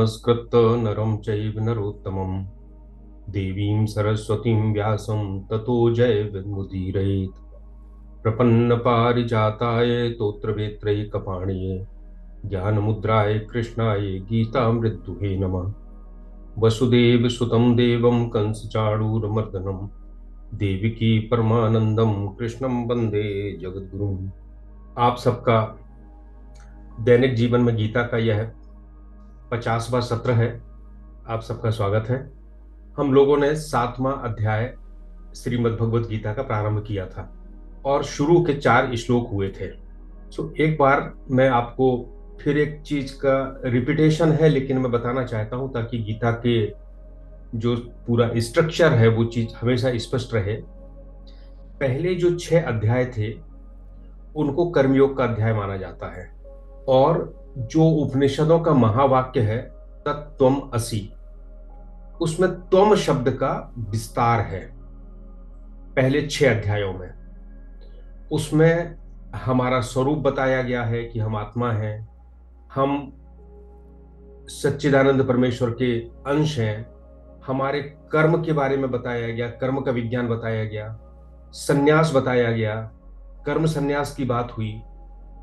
नमस्कृत्य नरं चैव नरोत्तमं देवीं सरस्वतीं व्यासं ततो जयमुदीरयेत्। प्रपन्नपारिजाताय तोत्रवेत्रैकपाणिये ज्ञानमुद्राय कृष्णाय गीतामृतदुहे नमः। वसुदेवसुतं देवं कंसचाणूरमर्दनं देवकी परमानंदम कृष्णं वंदे जगद्गुरुं। आप सबका दैनिक जीवन में गीता का यह 50वां सत्र है। आप सबका स्वागत है। हम लोगों ने 7वां अध्याय श्रीमद् भगवत गीता का प्रारंभ किया था और शुरू के 4 श्लोक हुए थे। एक बार मैं आपको फिर एक चीज का रिपीटेशन है, लेकिन मैं बताना चाहता हूं ताकि गीता के जो पूरा स्ट्रक्चर है वो चीज हमेशा स्पष्ट रहे। पहले जो 6 अध्याय थे उनको कर्मयोग का अध्याय माना जाता है, और जो उपनिषदों का महावाक्य है तत्त्वम असि, उसमें त्वम शब्द का विस्तार है। पहले 6 अध्यायों में उसमें हमारा स्वरूप बताया गया है कि हम आत्मा हैं, हम सच्चिदानंद परमेश्वर के अंश हैं। हमारे कर्म के बारे में बताया गया, कर्म का विज्ञान बताया गया, संन्यास बताया गया, कर्म संन्यास की बात हुई,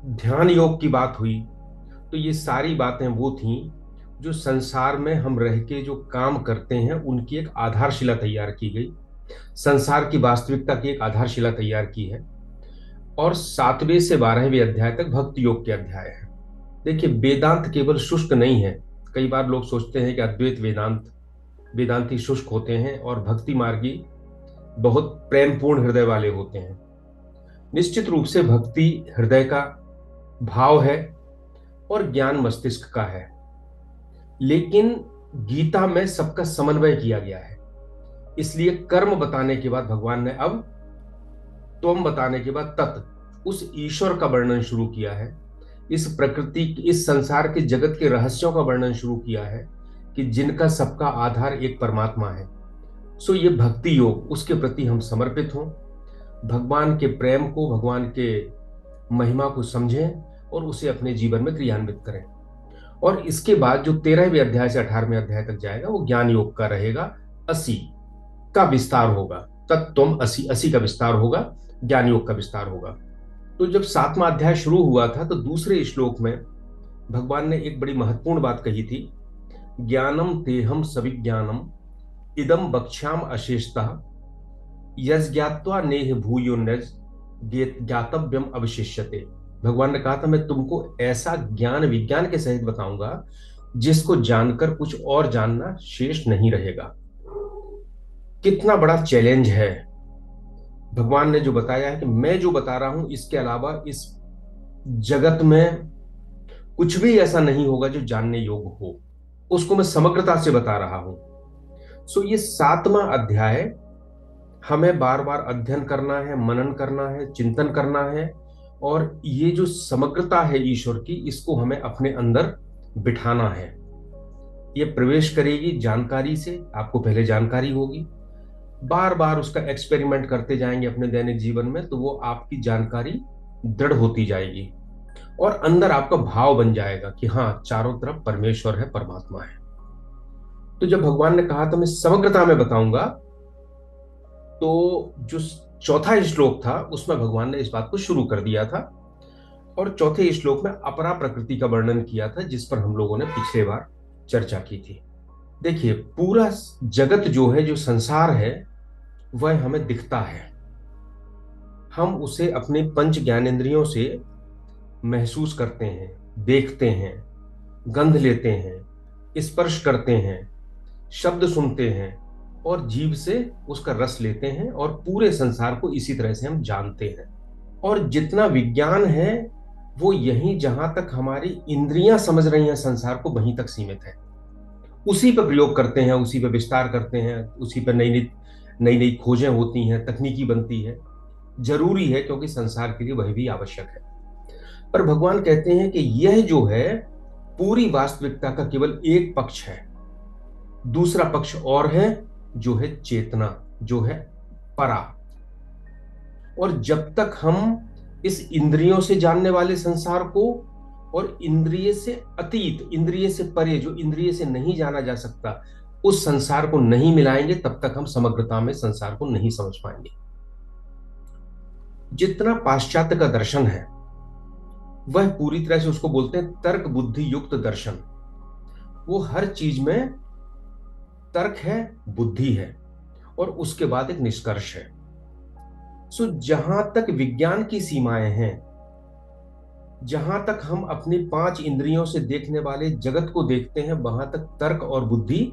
ध्यान योग की बात हुई। तो ये सारी बातें वो थीं जो संसार में हम रह के जो काम करते हैं उनकी एक आधारशिला तैयार की गई, संसार की वास्तविकता की एक आधारशिला तैयार की है। और 7वें से 12वें अध्याय तक भक्ति योग के अध्याय है। देखिए, वेदांत केवल शुष्क नहीं है। कई बार लोग सोचते हैं कि अद्वैत वेदांती शुष्क होते हैं और भक्ति मार्गी बहुत प्रेमपूर्ण हृदय वाले होते हैं। निश्चित रूप से भक्ति हृदय का भाव है और ज्ञान मस्तिष्क का है, लेकिन गीता में सबका समन्वय किया गया है। इसलिए कर्म बताने के बाद भगवान ने अब त्वम बताने के बाद तत्, उस ईश्वर का वर्णन शुरू किया है। इस प्रकृति, इस संसार के जगत के रहस्यों का वर्णन शुरू किया है कि जिनका सबका आधार एक परमात्मा है। ये भक्ति योग, उसके प्रति हम समर्पित हों, भगवान के प्रेम को, भगवान के महिमा को समझें और उसे अपने जीवन में क्रियान्वित करें। और इसके बाद जो 13वें अध्याय से 18वें अध्याय तक जाएगा वो ज्ञान योग का रहेगा। 80 का विस्तार होगा, तत्त्वम 80 का विस्तार होगा, ज्ञान योग का विस्तार होगा। तो जब 7वां अध्याय शुरू हुआ था तो दूसरे श्लोक में भगवान ने एक बड़ी महत्वपूर्ण बात कही थी। ज्ञानम तेहम सविज्ञानम इदम बक्ष्याम अशेषतः यज्ञात्वा नेह भूयो नज ज्ञातव्यम अवशिष्यते। भगवान ने कहा था मैं तुमको ऐसा ज्ञान विज्ञान के सहित बताऊंगा जिसको जानकर कुछ और जानना शेष नहीं रहेगा। कितना बड़ा चैलेंज है। भगवान ने जो बताया है कि मैं जो बता रहा हूं इसके अलावा इस जगत में कुछ भी ऐसा नहीं होगा जो जानने योग्य हो, उसको मैं समग्रता से बता रहा हूं। ये 7वां अध्याय हमें बार बार अध्ययन करना है, मनन करना है, चिंतन करना है, और ये जो समग्रता है ईश्वर की, इसको हमें अपने अंदर बिठाना है। ये प्रवेश करेगी जानकारी से, आपको पहले जानकारी होगी, बार बार उसका एक्सपेरिमेंट करते जाएंगे अपने दैनिक जीवन में, तो वो आपकी जानकारी दृढ़ होती जाएगी और अंदर आपका भाव बन जाएगा कि हाँ, चारों तरफ परमेश्वर है, परमात्मा है। तो जब भगवान ने कहा था मैं समग्रता में बताऊंगा, तो जो 4था श्लोक था उसमें भगवान ने इस बात को शुरू कर दिया था। और 4थे श्लोक में अपरा प्रकृति का वर्णन किया था, जिस पर हम लोगों ने पिछले बार चर्चा की थी। देखिए, पूरा जगत जो है, जो संसार है, वह हमें दिखता है। हम उसे अपने पंच ज्ञानेंद्रियों से महसूस करते हैं, देखते हैं, गंध लेते हैं, स्पर्श करते हैं, शब्द सुनते हैं और जीभ से उसका रस लेते हैं, और पूरे संसार को इसी तरह से हम जानते हैं। और जितना विज्ञान है वो यहीं, जहां तक हमारी इंद्रियां समझ रही हैं संसार को, वहीं तक सीमित है। उसी पर प्रयोग करते हैं, उसी पर विस्तार करते हैं, उसी पर नई नई खोजें होती हैं, तकनीकी बनती है। जरूरी है क्योंकि संसार के लिए वह भी आवश्यक है। पर भगवान कहते हैं कि यह जो है पूरी वास्तविकता का केवल एक पक्ष है। दूसरा पक्ष और है, जो है चेतना, जो है परा। और जब तक हम इस इंद्रियों से जानने वाले संसार को और इंद्रिय से अतीत, इंद्रिय से परे, जो इंद्रिय से नहीं जाना जा सकता, उस संसार को नहीं मिलाएंगे तब तक हम समग्रता में संसार को नहीं समझ पाएंगे। जितना पाश्चात्य का दर्शन है वह पूरी तरह से उसको बोलते हैं तर्क बुद्धि युक्त दर्शन। वो हर चीज में तर्क है, बुद्धि है, और उसके बाद एक निष्कर्ष है। सो जहां तक विज्ञान की सीमाएं हैं, जहां तक हम अपनी 5 इंद्रियों से देखने वाले जगत को देखते हैं, वहां तक तर्क और बुद्धि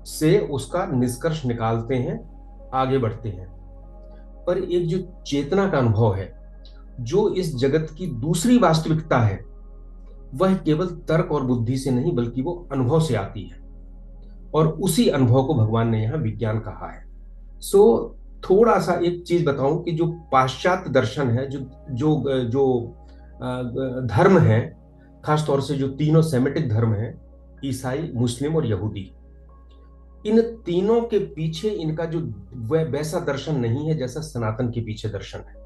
से उसका निष्कर्ष निकालते हैं, आगे बढ़ते हैं। पर एक जो चेतना का अनुभव है, जो इस जगत की दूसरी वास्तविकता है, वह केवल तर्क और बुद्धि से नहीं बल्कि वो अनुभव से आती है, और उसी अनुभव को भगवान ने यहां विज्ञान कहा है। सो थोड़ा सा एक चीज बताऊं कि जो पाश्चात्य दर्शन है, जो जो जो धर्म है, खासतौर से जो तीनों सेमेटिक धर्म है, ईसाई, मुस्लिम और यहूदी, इन तीनों के पीछे इनका जो वैसा दर्शन नहीं है जैसा सनातन के पीछे दर्शन है।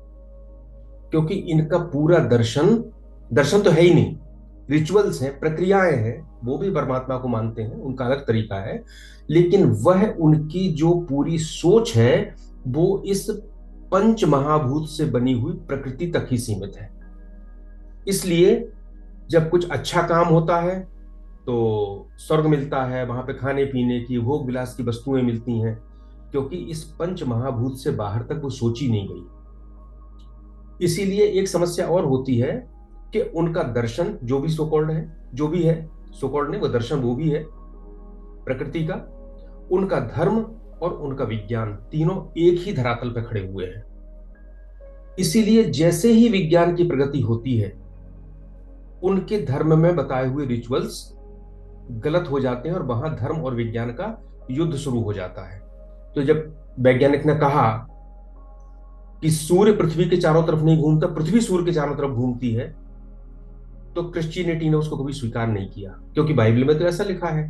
क्योंकि इनका पूरा दर्शन दर्शन तो है ही नहीं, रिचुअल्स हैं, प्रक्रियाएं हैं, वो भी परमात्मा को मानते हैं, उनका अलग तरीका है, लेकिन वह उनकी जो पूरी सोच है वो इस पंच महाभूत से बनी हुई प्रकृति तक ही सीमित है। इसलिए जब कुछ अच्छा काम होता है तो स्वर्ग मिलता है, वहां पे खाने पीने की, भोग विलास की वस्तुएं मिलती हैं, क्योंकि इस पंच महाभूत से बाहर तक वो सोची नहीं गई। इसीलिए एक समस्या और होती है कि उनका दर्शन जो भी सोकॉल्ड है, जो भी है सोकॉल्ड नहीं, वो दर्शन वो भी है प्रकृति का, उनका धर्म और उनका विज्ञान तीनों एक ही धरातल पर खड़े हुए हैं। इसीलिए जैसे ही विज्ञान की प्रगति होती है, उनके धर्म में बताए हुए रिचुअल्स गलत हो जाते हैं और वहां धर्म और विज्ञान का युद्ध शुरू हो जाता है। तो जब वैज्ञानिक ने कहा कि सूर्य पृथ्वी के चारों तरफ नहीं घूमता, पृथ्वी सूर्य के चारों तरफ घूमती है, तो क्रिश्चियनिटी ने उसको कभी स्वीकार नहीं किया, क्योंकि बाइबल में तो ऐसा लिखा है।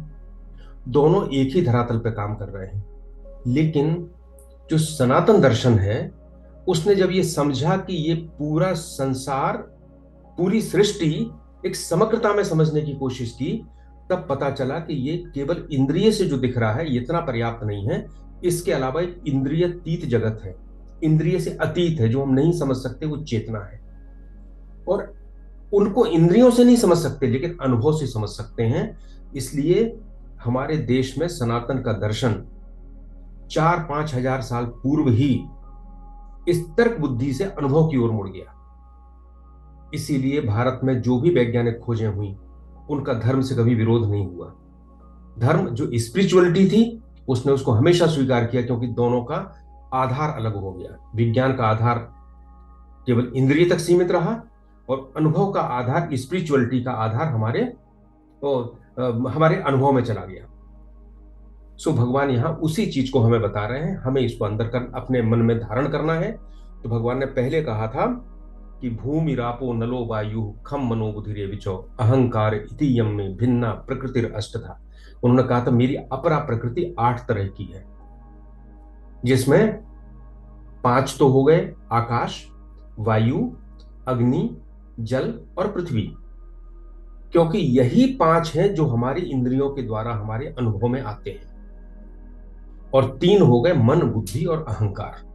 दोनों एक ही धरातल पर काम कर रहे हैं। लेकिन जो सनातन दर्शन है, उसने जब ये समझा कि ये पूरा संसार, पूरी सृष्टि एक समग्रता में समझने की कोशिश की, तब पता चला कि ये केवल इंद्रिय से जो दिख रहा है ये इतना पर्याप्त नहीं है। इसके अलावा एक इंद्रियतीत जगत है, इंद्रिय से अतीत है, जो हम नहीं समझ सकते, वो चेतना है। और उनको इंद्रियों से नहीं समझ सकते लेकिन अनुभव से समझ सकते हैं। इसलिए हमारे देश में सनातन का दर्शन 4-5 हजार साल पूर्व ही इस तर्क बुद्धि से अनुभव की ओर मुड़ गया। इसीलिए भारत में जो भी वैज्ञानिक खोजें हुई, उनका धर्म से कभी विरोध नहीं हुआ। धर्म जो स्पिरिचुअलिटी थी, उसने उसको हमेशा स्वीकार किया, क्योंकि दोनों का आधार अलग हो गया। विज्ञान का आधार केवल इंद्रिय तक सीमित रहा और अनुभव का आधार, स्पिरिचुअलिटी का आधार हमारे अनुभव में चला गया। सो भगवान यहाँ उसी चीज को हमें बता रहे हैं, हमें इसको अंदर अपने मन में धारण करना है। तो भगवान ने पहले कहा था कि भूमि रापो नलो वायु खम मनो बुधिरे विचो अहंकार इति यम में भिन्ना प्रकृतिर अष्टधा। उन्होंने कहा था मेरी अपरा प्रकृति 8 तरह की है, जिसमें 5 तो हो गए, आकाश, वायु, अग्नि, जल और पृथ्वी, क्योंकि यही 5 हैं जो हमारी इंद्रियों के द्वारा हमारे अनुभव में आते हैं। और 3 हो गए मन, बुद्धि और अहंकार।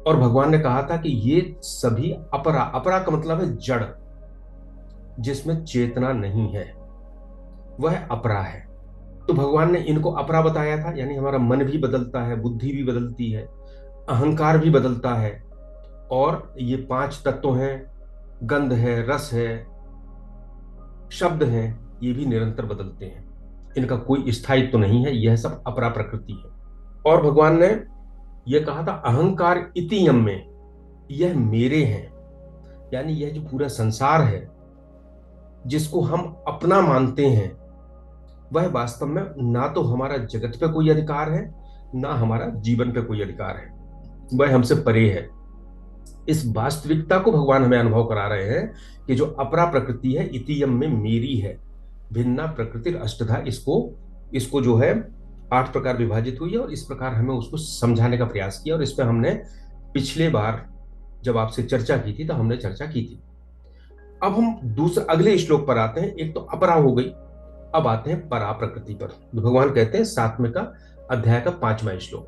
और भगवान ने कहा था कि ये सभी अपरा, अपरा का मतलब है जड़, जिसमें चेतना नहीं है, वह अपरा है। तो भगवान ने इनको अपरा बताया था, यानी हमारा मन भी बदलता है, बुद्धि भी बदलती है, अहंकार भी बदलता है, और ये 5 तत्व हैं, गंध है, रस है, शब्द हैं, ये भी निरंतर बदलते हैं, इनका कोई स्थायित्व तो नहीं है, यह सब अपरा प्रकृति है। और भगवान ने यह कहा था अहंकार इतियम में, यह मेरे हैं, यानी यह जो पूरा संसार है जिसको हम अपना मानते हैं, वह वास्तव में ना तो हमारा जगत पे कोई अधिकार है, ना हमारा जीवन पे कोई अधिकार है, वह हमसे परे है। इस वास्तविकता को भगवान हमें अनुभव करा रहे हैं कि जो अपरा प्रकृति है, इतियम में मेरी है, भिन्ना प्रकृति अष्टधा, इसको जो है 8 प्रकार विभाजित हुई है, और इस प्रकार हमें उसको समझाने का प्रयास किया। और इस पर हमने पिछले बार जब आपसे चर्चा की थी तो हमने चर्चा की थी। अब हम दूसरे अगले श्लोक पर आते हैं। एक तो अपरा हो गई, अब आते हैं परा प्रकृति पर। तो भगवान कहते हैं 7वें का अध्याय का 5वां श्लोक,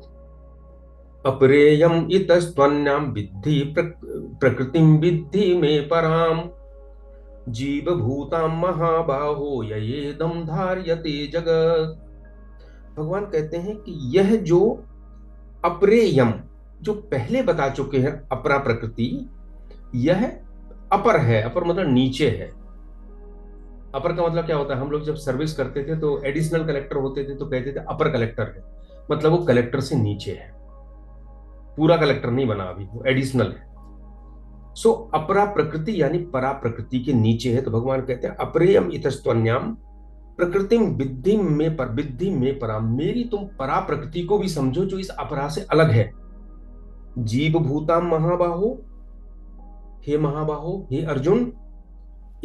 अपरेयम इतस्त्वन्याम विद्धि प्रकृतिम विद्धि में पराम जीव भूताम महाबाहो ययेदम धार्यते जगत। भगवान कहते हैं कि यह जो अपरेयम, जो पहले बता चुके हैं अपरा प्रकृति, यह अपर है। अपर मतलब नीचे है। अपर का मतलब क्या होता है? हम लोग जब सर्विस करते थे तो एडिशनल कलेक्टर होते थे तो कहते थे अपर कलेक्टर है, मतलब वो कलेक्टर से नीचे है, पूरा कलेक्टर नहीं बना अभी, वो एडिशनल है। सो अपरा प्रकृति यानी परा प्रकृति के नीचे है। तो भगवान कहते हैं अपरेयम इतस्त्वन्याम प्रकृतिम विद्धि में पर विद्धि में परा, मेरी तुम परा प्रकृति को भी समझो जो इस अपरा से अलग है। जीव भूताम महाबाहो, हे महाबाहो, हे अर्जुन,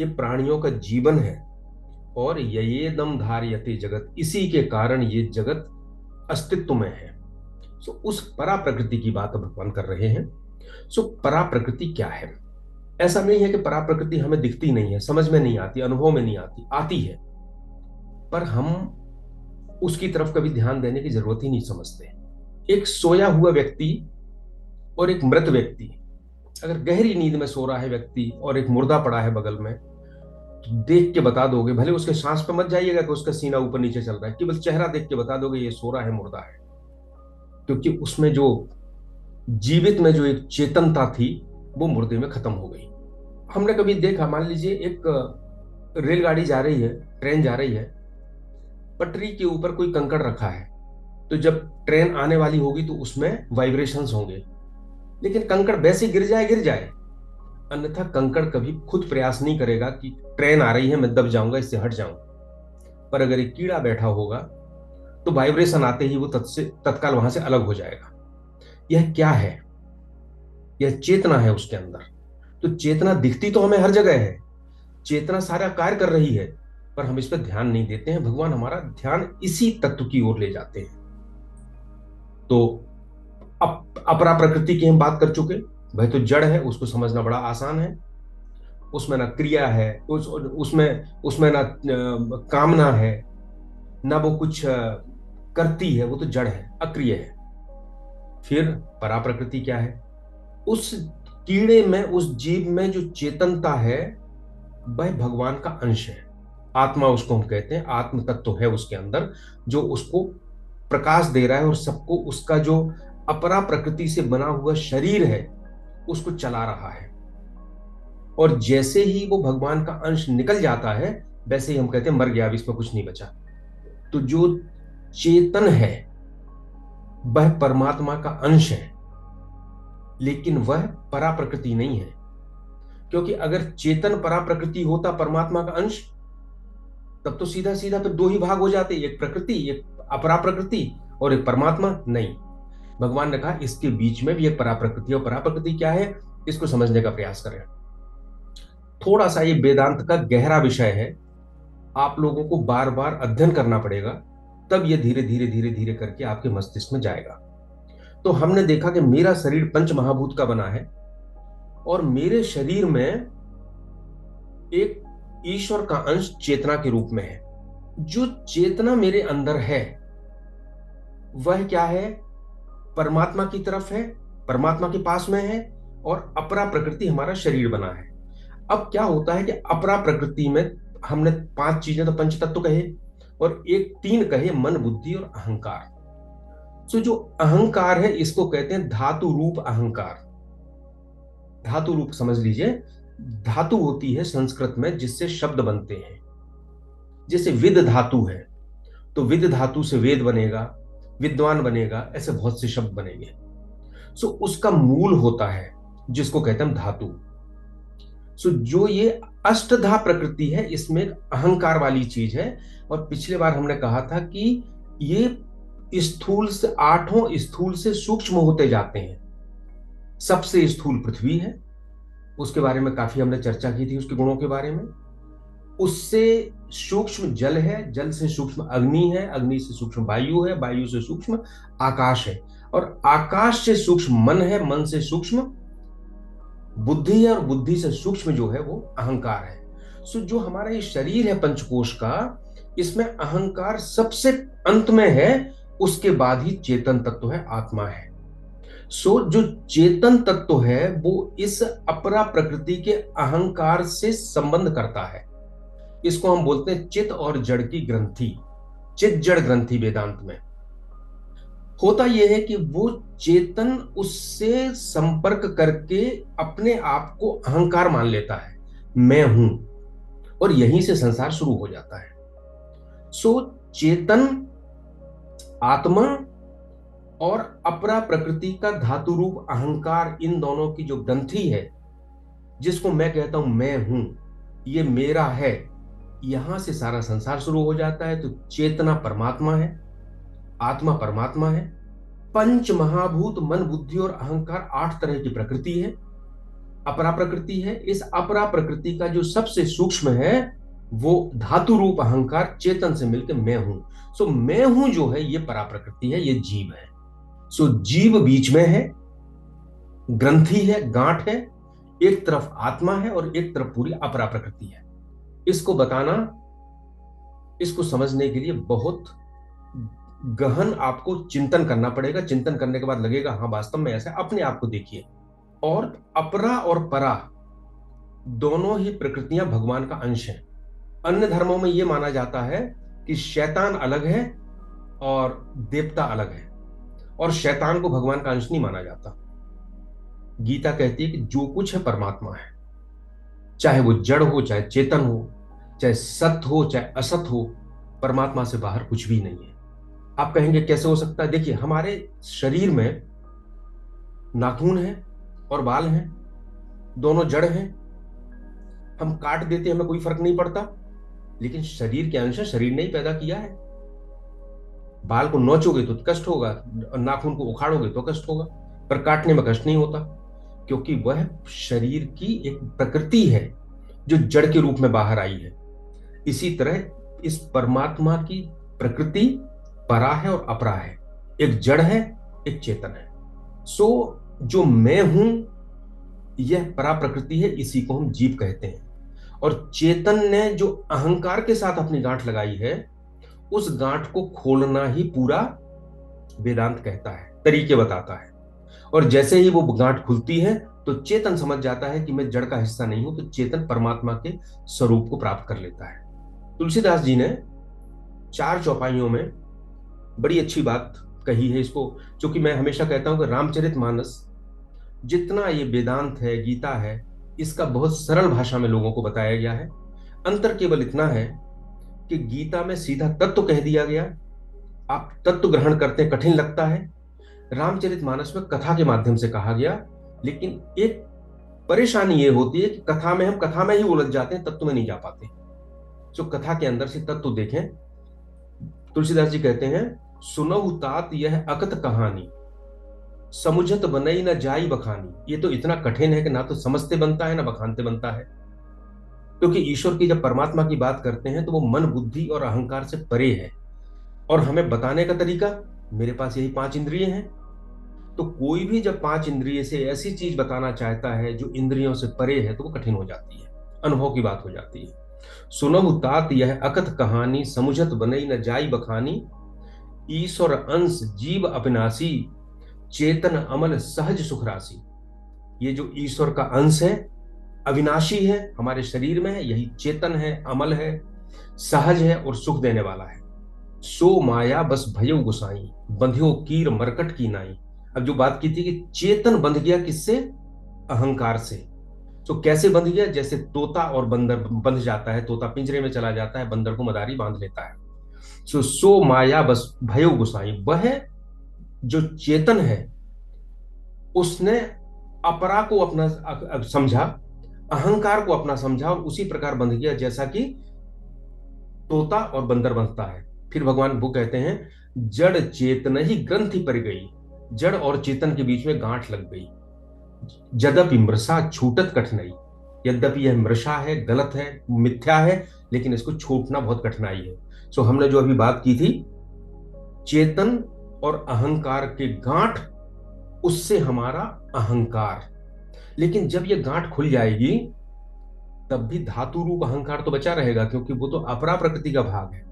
ये प्राणियों का जीवन है, और ययेदम धार्यते जगत, इसी के कारण ये जगत अस्तित्व में है। सो उस परा प्रकृति की बात भगवान कर रहे हैं। सो परा प्रकृति क्या है? ऐसा नहीं है कि परा प्रकृति हमें दिखती नहीं है, समझ में नहीं आती, अनुभव में नहीं आती, आती है, पर हम उसकी तरफ कभी ध्यान देने की जरूरत ही नहीं समझते। एक सोया हुआ व्यक्ति और एक मृत व्यक्ति, अगर गहरी नींद में सो रहा है व्यक्ति और एक मुर्दा पड़ा है बगल में, तो देख के बता दोगे, भले उसके सांस पे मत जाइएगा कि उसका सीना ऊपर नीचे चल रहा है, केवल चेहरा देख के बता दोगे ये सो रहा है, मुर्दा है। क्योंकि उसमें जो जीवित में जो एक चेतनता थी वो मुर्दे में खत्म हो गई। हमने कभी देखा, मान लीजिए एक रेलगाड़ी जा रही है, ट्रेन जा रही है, पटरी के ऊपर कोई कंकड़ रखा है, तो जब ट्रेन आने वाली होगी तो उसमें वाइब्रेशंस होंगे, लेकिन कंकड़ वैसे गिर जाए गिर जाए, अन्यथा कंकड़ कभी खुद प्रयास नहीं करेगा कि ट्रेन आ रही है मैं दब जाऊंगा, इससे हट जाऊं। पर अगर एक कीड़ा बैठा होगा तो वाइब्रेशन आते ही वो तत्काल वहां से अलग हो जाएगा। यह क्या है? यह चेतना है उसके अंदर। तो चेतना दिखती तो हमें हर जगह है, चेतना सारा कार्य कर रही है, पर हम इस पर ध्यान नहीं देते हैं। भगवान हमारा ध्यान इसी तत्व की ओर ले जाते हैं। तो अपरा प्रकृति की हम बात कर चुके, वह तो जड़ है, उसको समझना बड़ा आसान है। उसमें ना क्रिया है, उसमें ना कामना है, ना वो कुछ करती है, वो तो जड़ है, अक्रिय है। फिर परा प्रकृति क्या है? उस कीड़े में, उस जीव में जो चेतनता है वह भगवान का अंश है। आत्मा उसको हम कहते हैं, आत्म तत्व है उसके अंदर जो उसको प्रकाश दे रहा है और सबको, उसका जो अपरा प्रकृति से बना हुआ शरीर है उसको चला रहा है। और जैसे ही वो भगवान का अंश निकल जाता है वैसे ही हम कहते हैं मर गया, अब इसमें कुछ नहीं बचा। तो जो चेतन है वह परमात्मा का अंश है, लेकिन वह परा प्रकृति नहीं है। क्योंकि अगर चेतन परा प्रकृति होता, परमात्मा का अंश, तब तो सीधा सीधा फिर दो ही भाग हो जाते, एक प्रकृति, एक अपरा प्रकृति और एक परमात्मा। नहीं, भगवान ने कहा इसके बीच में भी एक परा प्रकृति। और परा प्रकृति क्या है इसको समझने का प्रयास करें। थोड़ा सा ये वेदांत का गहरा विषय है, आप लोगों को बार बार अध्ययन करना पड़ेगा, तब ये धीरे धीरे धीरे धीरे करके आपके मस्तिष्क में जाएगा। तो हमने देखा कि मेरा शरीर पंच महाभूत का बना है और मेरे शरीर में एक ईश्वर का अंश चेतना के रूप में है। जो चेतना मेरे अंदर है वह क्या है? परमात्मा की तरफ है, परमात्मा के पास में है, और अपरा प्रकृति हमारा शरीर बना है। अब क्या होता है कि अपरा प्रकृति में हमने 5 चीजें तो पंच तत्व कहे और एक 3 कहे, मन बुद्धि और अहंकार। तो जो अहंकार है इसको कहते हैं धातु रूप अहंकार। धातु रूप समझ लीजिए, धातु होती है संस्कृत में जिससे शब्द बनते हैं। जैसे विद धातु है तो विद धातु से वेद बनेगा, विद्वान बनेगा, ऐसे बहुत से शब्द बनेंगे। सो उसका मूल होता है जिसको कहते हैं धातु। सो जो ये अष्टधा प्रकृति है इसमें अहंकार वाली चीज है। और पिछले बार हमने कहा था कि ये स्थूल से, 8 स्थूल से सूक्ष्म होते जाते हैं। सबसे स्थूल पृथ्वी है, उसके बारे में काफी हमने चर्चा की थी, उसके गुणों के बारे में। उससे सूक्ष्म जल है, जल से सूक्ष्म अग्नि है, अग्नि से सूक्ष्म वायु है, वायु से सूक्ष्म आकाश है, और आकाश से सूक्ष्म मन है, मन से सूक्ष्म बुद्धि है और बुद्धि से सूक्ष्म जो है वो अहंकार है। सो जो हमारा ये शरीर है पंचकोश का, इसमें अहंकार सबसे अंत में है, उसके बाद ही चेतन तत्व है, आत्मा है। सो जो चेतन तत्व है वो इस अपरा प्रकृति के अहंकार से संबंध करता है। इसको हम बोलते हैं चित और जड़ की ग्रंथि, चित जड़ ग्रंथि वेदांत में। होता यह है कि वो चेतन उससे संपर्क करके अपने आप को अहंकार मान लेता है, मैं हूं, और यहीं से संसार शुरू हो जाता है। सो चेतन, आत्मा और अपरा प्रकृति का धातु रूप अहंकार, इन दोनों की जो ग्रंथि है, जिसको मैं कहता हूं मैं हूं, ये मेरा है, यहां से सारा संसार शुरू हो जाता है। तो चेतना परमात्मा है, आत्मा परमात्मा है, पंच महाभूत मन बुद्धि और अहंकार 8 तरह की प्रकृति है, अपरा प्रकृति है। इस अपरा प्रकृति का जो सबसे सूक्ष्म है वो धातु रूप अहंकार चेतन से मिलकर मैं हूं। सो मैं हूं जो है ये परा प्रकृति है, ये जीव है। सो जीव बीच में है, ग्रंथि है, गांठ है, एक तरफ आत्मा है और एक तरफ पूरी अपरा प्रकृति है। इसको बताना, इसको समझने के लिए बहुत गहन आपको चिंतन करना पड़ेगा। चिंतन करने के बाद लगेगा हाँ वास्तव में ऐसा। अपने आप को देखिए। और अपरा और परा दोनों ही प्रकृतियां भगवान का अंश हैं। अन्य धर्मों में यह माना जाता है कि शैतान अलग है और देवता अलग है, और शैतान को भगवान का अंश नहीं माना जाता। गीता कहती है कि जो कुछ है परमात्मा है, चाहे वो जड़ हो, चाहे चेतन हो, चाहे सत हो, चाहे असत हो, परमात्मा से बाहर कुछ भी नहीं है। आप कहेंगे कैसे हो सकता है? देखिए, हमारे शरीर में नाखून है और बाल हैं, दोनों जड़ हैं। हम काट देते हैं, हमें कोई फर्क नहीं पड़ता, लेकिन शरीर के अंश है, शरीर ने ही पैदा किया है। बाल को नोचोगे तो कष्ट होगा, नाखून को उखाड़ोगे तो कष्ट होगा, पर काटने में कष्ट नहीं होता, क्योंकि वह शरीर की एक प्रकृति है जो जड़ के रूप में बाहर आई है। इसी तरह इस परमात्मा की प्रकृति परा है और अपरा है, एक जड़ है, एक चेतन है। सो जो मैं हूं यह परा प्रकृति है, इसी को हम जीव कहते हैं। और चेतन ने जो अहंकार के साथ अपनी गांठ लगाई है, उस गांठ को खोलना ही पूरा वेदांत कहता है, तरीके बताता है। और जैसे ही वो गांठ खुलती है तो चेतन समझ जाता है कि मैं जड़ का हिस्सा नहीं हूं, तो चेतन परमात्मा के स्वरूप को प्राप्त कर लेता है। तुलसीदास जी ने 4 चौपाइयों में बड़ी अच्छी बात कही है। इसको, क्योंकि मैं हमेशा कहता हूं कि रामचरितमानस जितना ये वेदांत है, गीता है, इसका बहुत सरल भाषा में लोगों को बताया गया है। अंतर केवल इतना है कि गीता में सीधा तत्व कह दिया गया, आप तत्व ग्रहण करते हैं, कठिन लगता है। रामचरितमानस में कथा के माध्यम से कहा गया, लेकिन एक परेशानी ये होती है कि कथा में हम कथा में ही उलझ जाते हैं, तत्व में नहीं जा पाते। जो कथा के अंदर से तत्व देखें। तुलसीदास जी कहते हैं, सुनहु तात यह अकत कहानी, समुझत बनई न जाई बखानी। ये तो इतना कठिन है कि ना तो समझते बनता है ना बखानते बनता है। क्योंकि ईश्वर की जब परमात्मा की बात करते हैं तो वो मन बुद्धि और अहंकार से परे है, और हमें बताने का तरीका, मेरे पास यही 5 इंद्रिय हैं। तो कोई भी जब 5 इंद्रिय से ऐसी चीज बताना चाहता है जो इंद्रियों से परे है, तो वो कठिन हो जाती है, अनुभव की बात हो जाती है। सुनहु तात यह अकथ कहानी, समुझत बनई न जाई बखानी। ईश्वर अंश जीव अविनाशी, चेतन अमल सहज सुख राशि। ये जो ईश्वर का अंश है, अविनाशी है, हमारे शरीर में है, यही चेतन है, अमल है, सहज है और सुख देने वाला है। सो माया बस भयो गुसाई, बंध्यो कीर मरकट की नाई। अब जो बात की थी कि चेतन बंध गया किससे? अहंकार से। तो कैसे बंध गया? जैसे तोता और बंदर बंध जाता है, तोता पिंजरे में चला जाता है, बंदर को मदारी बांध लेता है। सो माया बस भयो गुसाई, वह जो चेतन है उसने अपरा को अपना समझा, अहंकार को अपना समझा, और उसी प्रकार बंध गया जैसा कि तोता और बंदर बंधता है। फिर भगवान वो कहते हैं, जड़ चेतन ही ग्रंथि पर गई, जड़ और चेतन के बीच में गांठ लग गई। जदपि मृषा छूटत कठिनाई, यद्यपि यह मृषा है, गलत है, मिथ्या है, लेकिन इसको छूटना बहुत कठिनाई है। सो हमने जो अभी बात की थी, चेतन और अहंकार के गांठ, उससे हमारा अहंकार, लेकिन जब ये गांठ खुल जाएगी तब भी धातु रूप अहंकार तो बचा रहेगा, क्योंकि वो तो अपरा प्रकृति का भाग है।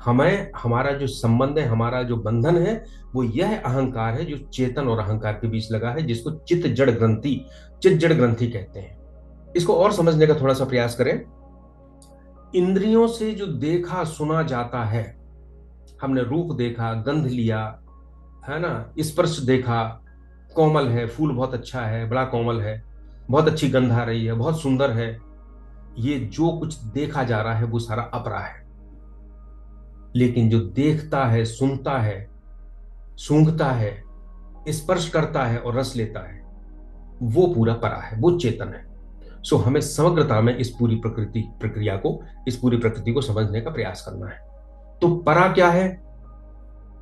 हमें हमारा जो संबंध है, हमारा जो बंधन है, वो यह अहंकार है जो चेतन और अहंकार के बीच लगा है, जिसको चित्त जड़ ग्रंथि कहते हैं। इसको और समझने का थोड़ा सा प्रयास करें। इंद्रियों से जो देखा सुना जाता है, हमने रूप देखा, गंध लिया, है ना, स्पर्श देखा, कोमल है, फूल बहुत अच्छा है, बड़ा कोमल है, बहुत अच्छी गंध आ रही है, बहुत सुंदर है, ये जो कुछ देखा जा रहा है वो सारा अपरा है। लेकिन जो देखता है, सुनता है, सूंघता है, स्पर्श करता है और रस लेता है, वो पूरा परा है, वो चेतन है। सो हमें समग्रता में इस पूरी इस पूरी प्रकृति को समझने का प्रयास करना है। तो परा क्या है?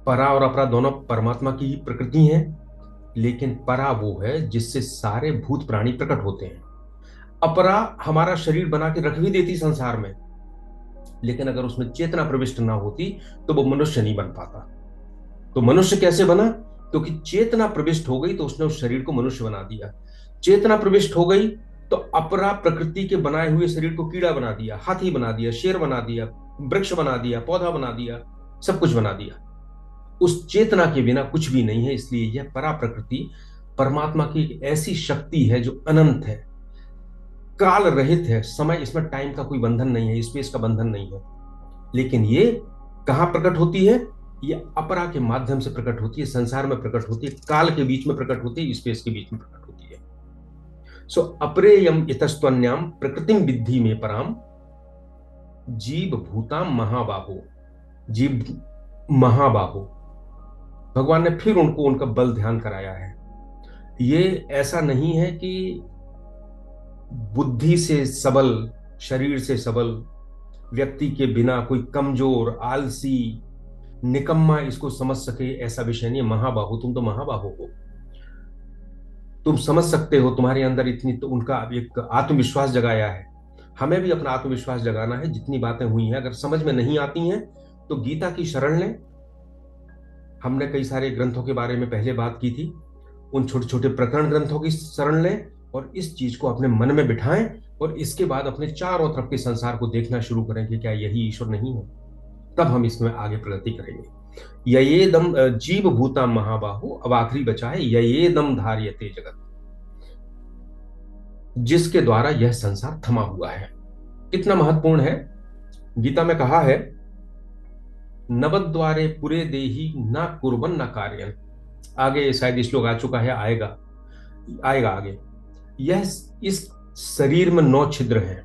परा और अपरा दोनों परमात्मा की ही प्रकृति हैं, लेकिन परा वो है जिससे सारे भूत प्राणी प्रकट होते हैं। अपरा हमारा शरीर बना के रख भी देती संसार में, लेकिन अगर उसमें चेतना प्रविष्ट ना होती तो वो मनुष्य नहीं बन पाता। तो मनुष्य कैसे बना? क्योंकि चेतना प्रविष्ट हो गई तो उसने उस शरीर को मनुष्य बना दिया। चेतना प्रविष्ट हो गई तो अपरा प्रकृति के बनाए हुए शरीर को कीड़ा बना दिया, हाथी बना दिया, शेर बना दिया, वृक्ष बना दिया, पौधा बना दिया, सब कुछ बना दिया। उस चेतना के बिना कुछ भी नहीं है। इसलिए यह परा प्रकृति परमात्मा की एक ऐसी शक्ति है जो अनंत है, काल रहित है। समय, इसमें टाइम का कोई बंधन नहीं है, स्पेस का बंधन नहीं है। लेकिन ये कहां प्रकट होती है? ये अपरा के माध्यम से प्रकट होती है, संसार में प्रकट होती है, काल के बीच में प्रकट होती है, स्पेस के बीच में प्रकट होती है। सो अप्रेयम इतस्त्वन्याम प्रकृतिम विद्धि में पराम जीव भूताम महाबाहो। जीव महाबाहो, भगवान ने फिर उनको उनका बल ध्यान कराया है। ये ऐसा नहीं है कि बुद्धि से सबल, शरीर से सबल व्यक्ति के बिना कोई कमजोर, आलसी, निकम्मा इसको समझ सके, ऐसा विषय नहीं है। महाबाहु, तुम तो महाबाहु हो, तुम समझ सकते हो, तुम्हारे अंदर इतनी, तो उनका एक आत्मविश्वास जगाया है। हमें भी अपना आत्मविश्वास जगाना है। जितनी बातें हुई हैं अगर समझ में नहीं आती हैं तो गीता की शरण लें। हमने कई सारे ग्रंथों के बारे में पहले बात की थी, उन छोटे छोटे प्रकरण ग्रंथों की शरण लें और इस चीज को अपने मन में बिठाएं, और इसके बाद अपने चारों तरफ के संसार को देखना शुरू करें कि क्या यही ईश्वर नहीं है। तब हम इसमें आगे प्रगति करेंगे। ये दम जीव भूता महाबाहु, अब आखिरी बचा है ये दम धार्यते जगत, जिसके द्वारा यह संसार थमा हुआ है। कितना महत्वपूर्ण है। गीता में कहा है, नवद्वारे पुरे देही ना कुर्बन न कार्यन। आगे शायद श्लोक आ चुका है, आएगा आगे। यह, इस शरीर में 9 छिद्र हैं।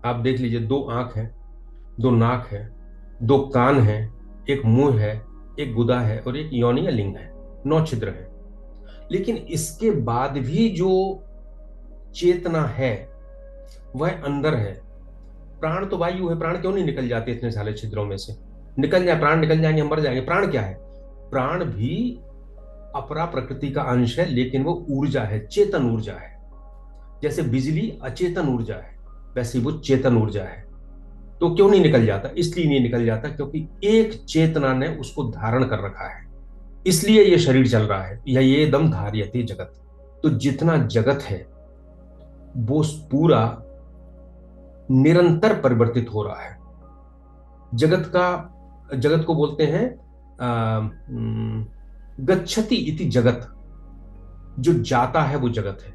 आप देख लीजिए, 2 आंख है, 2 नाक है, 2 कान है, एक मुंह है, एक गुदा है और एक योनि या लिंग है। 9 छिद्र है। लेकिन इसके बाद भी जो चेतना है वह अंदर है। प्राण तो वायु है, प्राण क्यों नहीं निकल जाते इतने सारे छिद्रों में से? निकल जाए, प्राण निकल जाएंगे, हम मर जाएंगे। प्राण क्या है? प्राण भी अपरा प्रकृति का अंश है, लेकिन वो ऊर्जा है, चेतन ऊर्जा है। जैसे बिजली अचेतन ऊर्जा है, वैसे वो चेतन ऊर्जा है। तो क्यों नहीं निकल जाता? इसलिए नहीं निकल जाता क्योंकि एक चेतना ने उसको धारण कर रखा है, इसलिए ये शरीर चल रहा है। या ये दम धार्यते जगत। तो जितना जगत है वो पूरा निरंतर परिवर्तित हो रहा है। जगत को बोलते हैं गच्छति इति जगत। जो जाता है वो जगत है।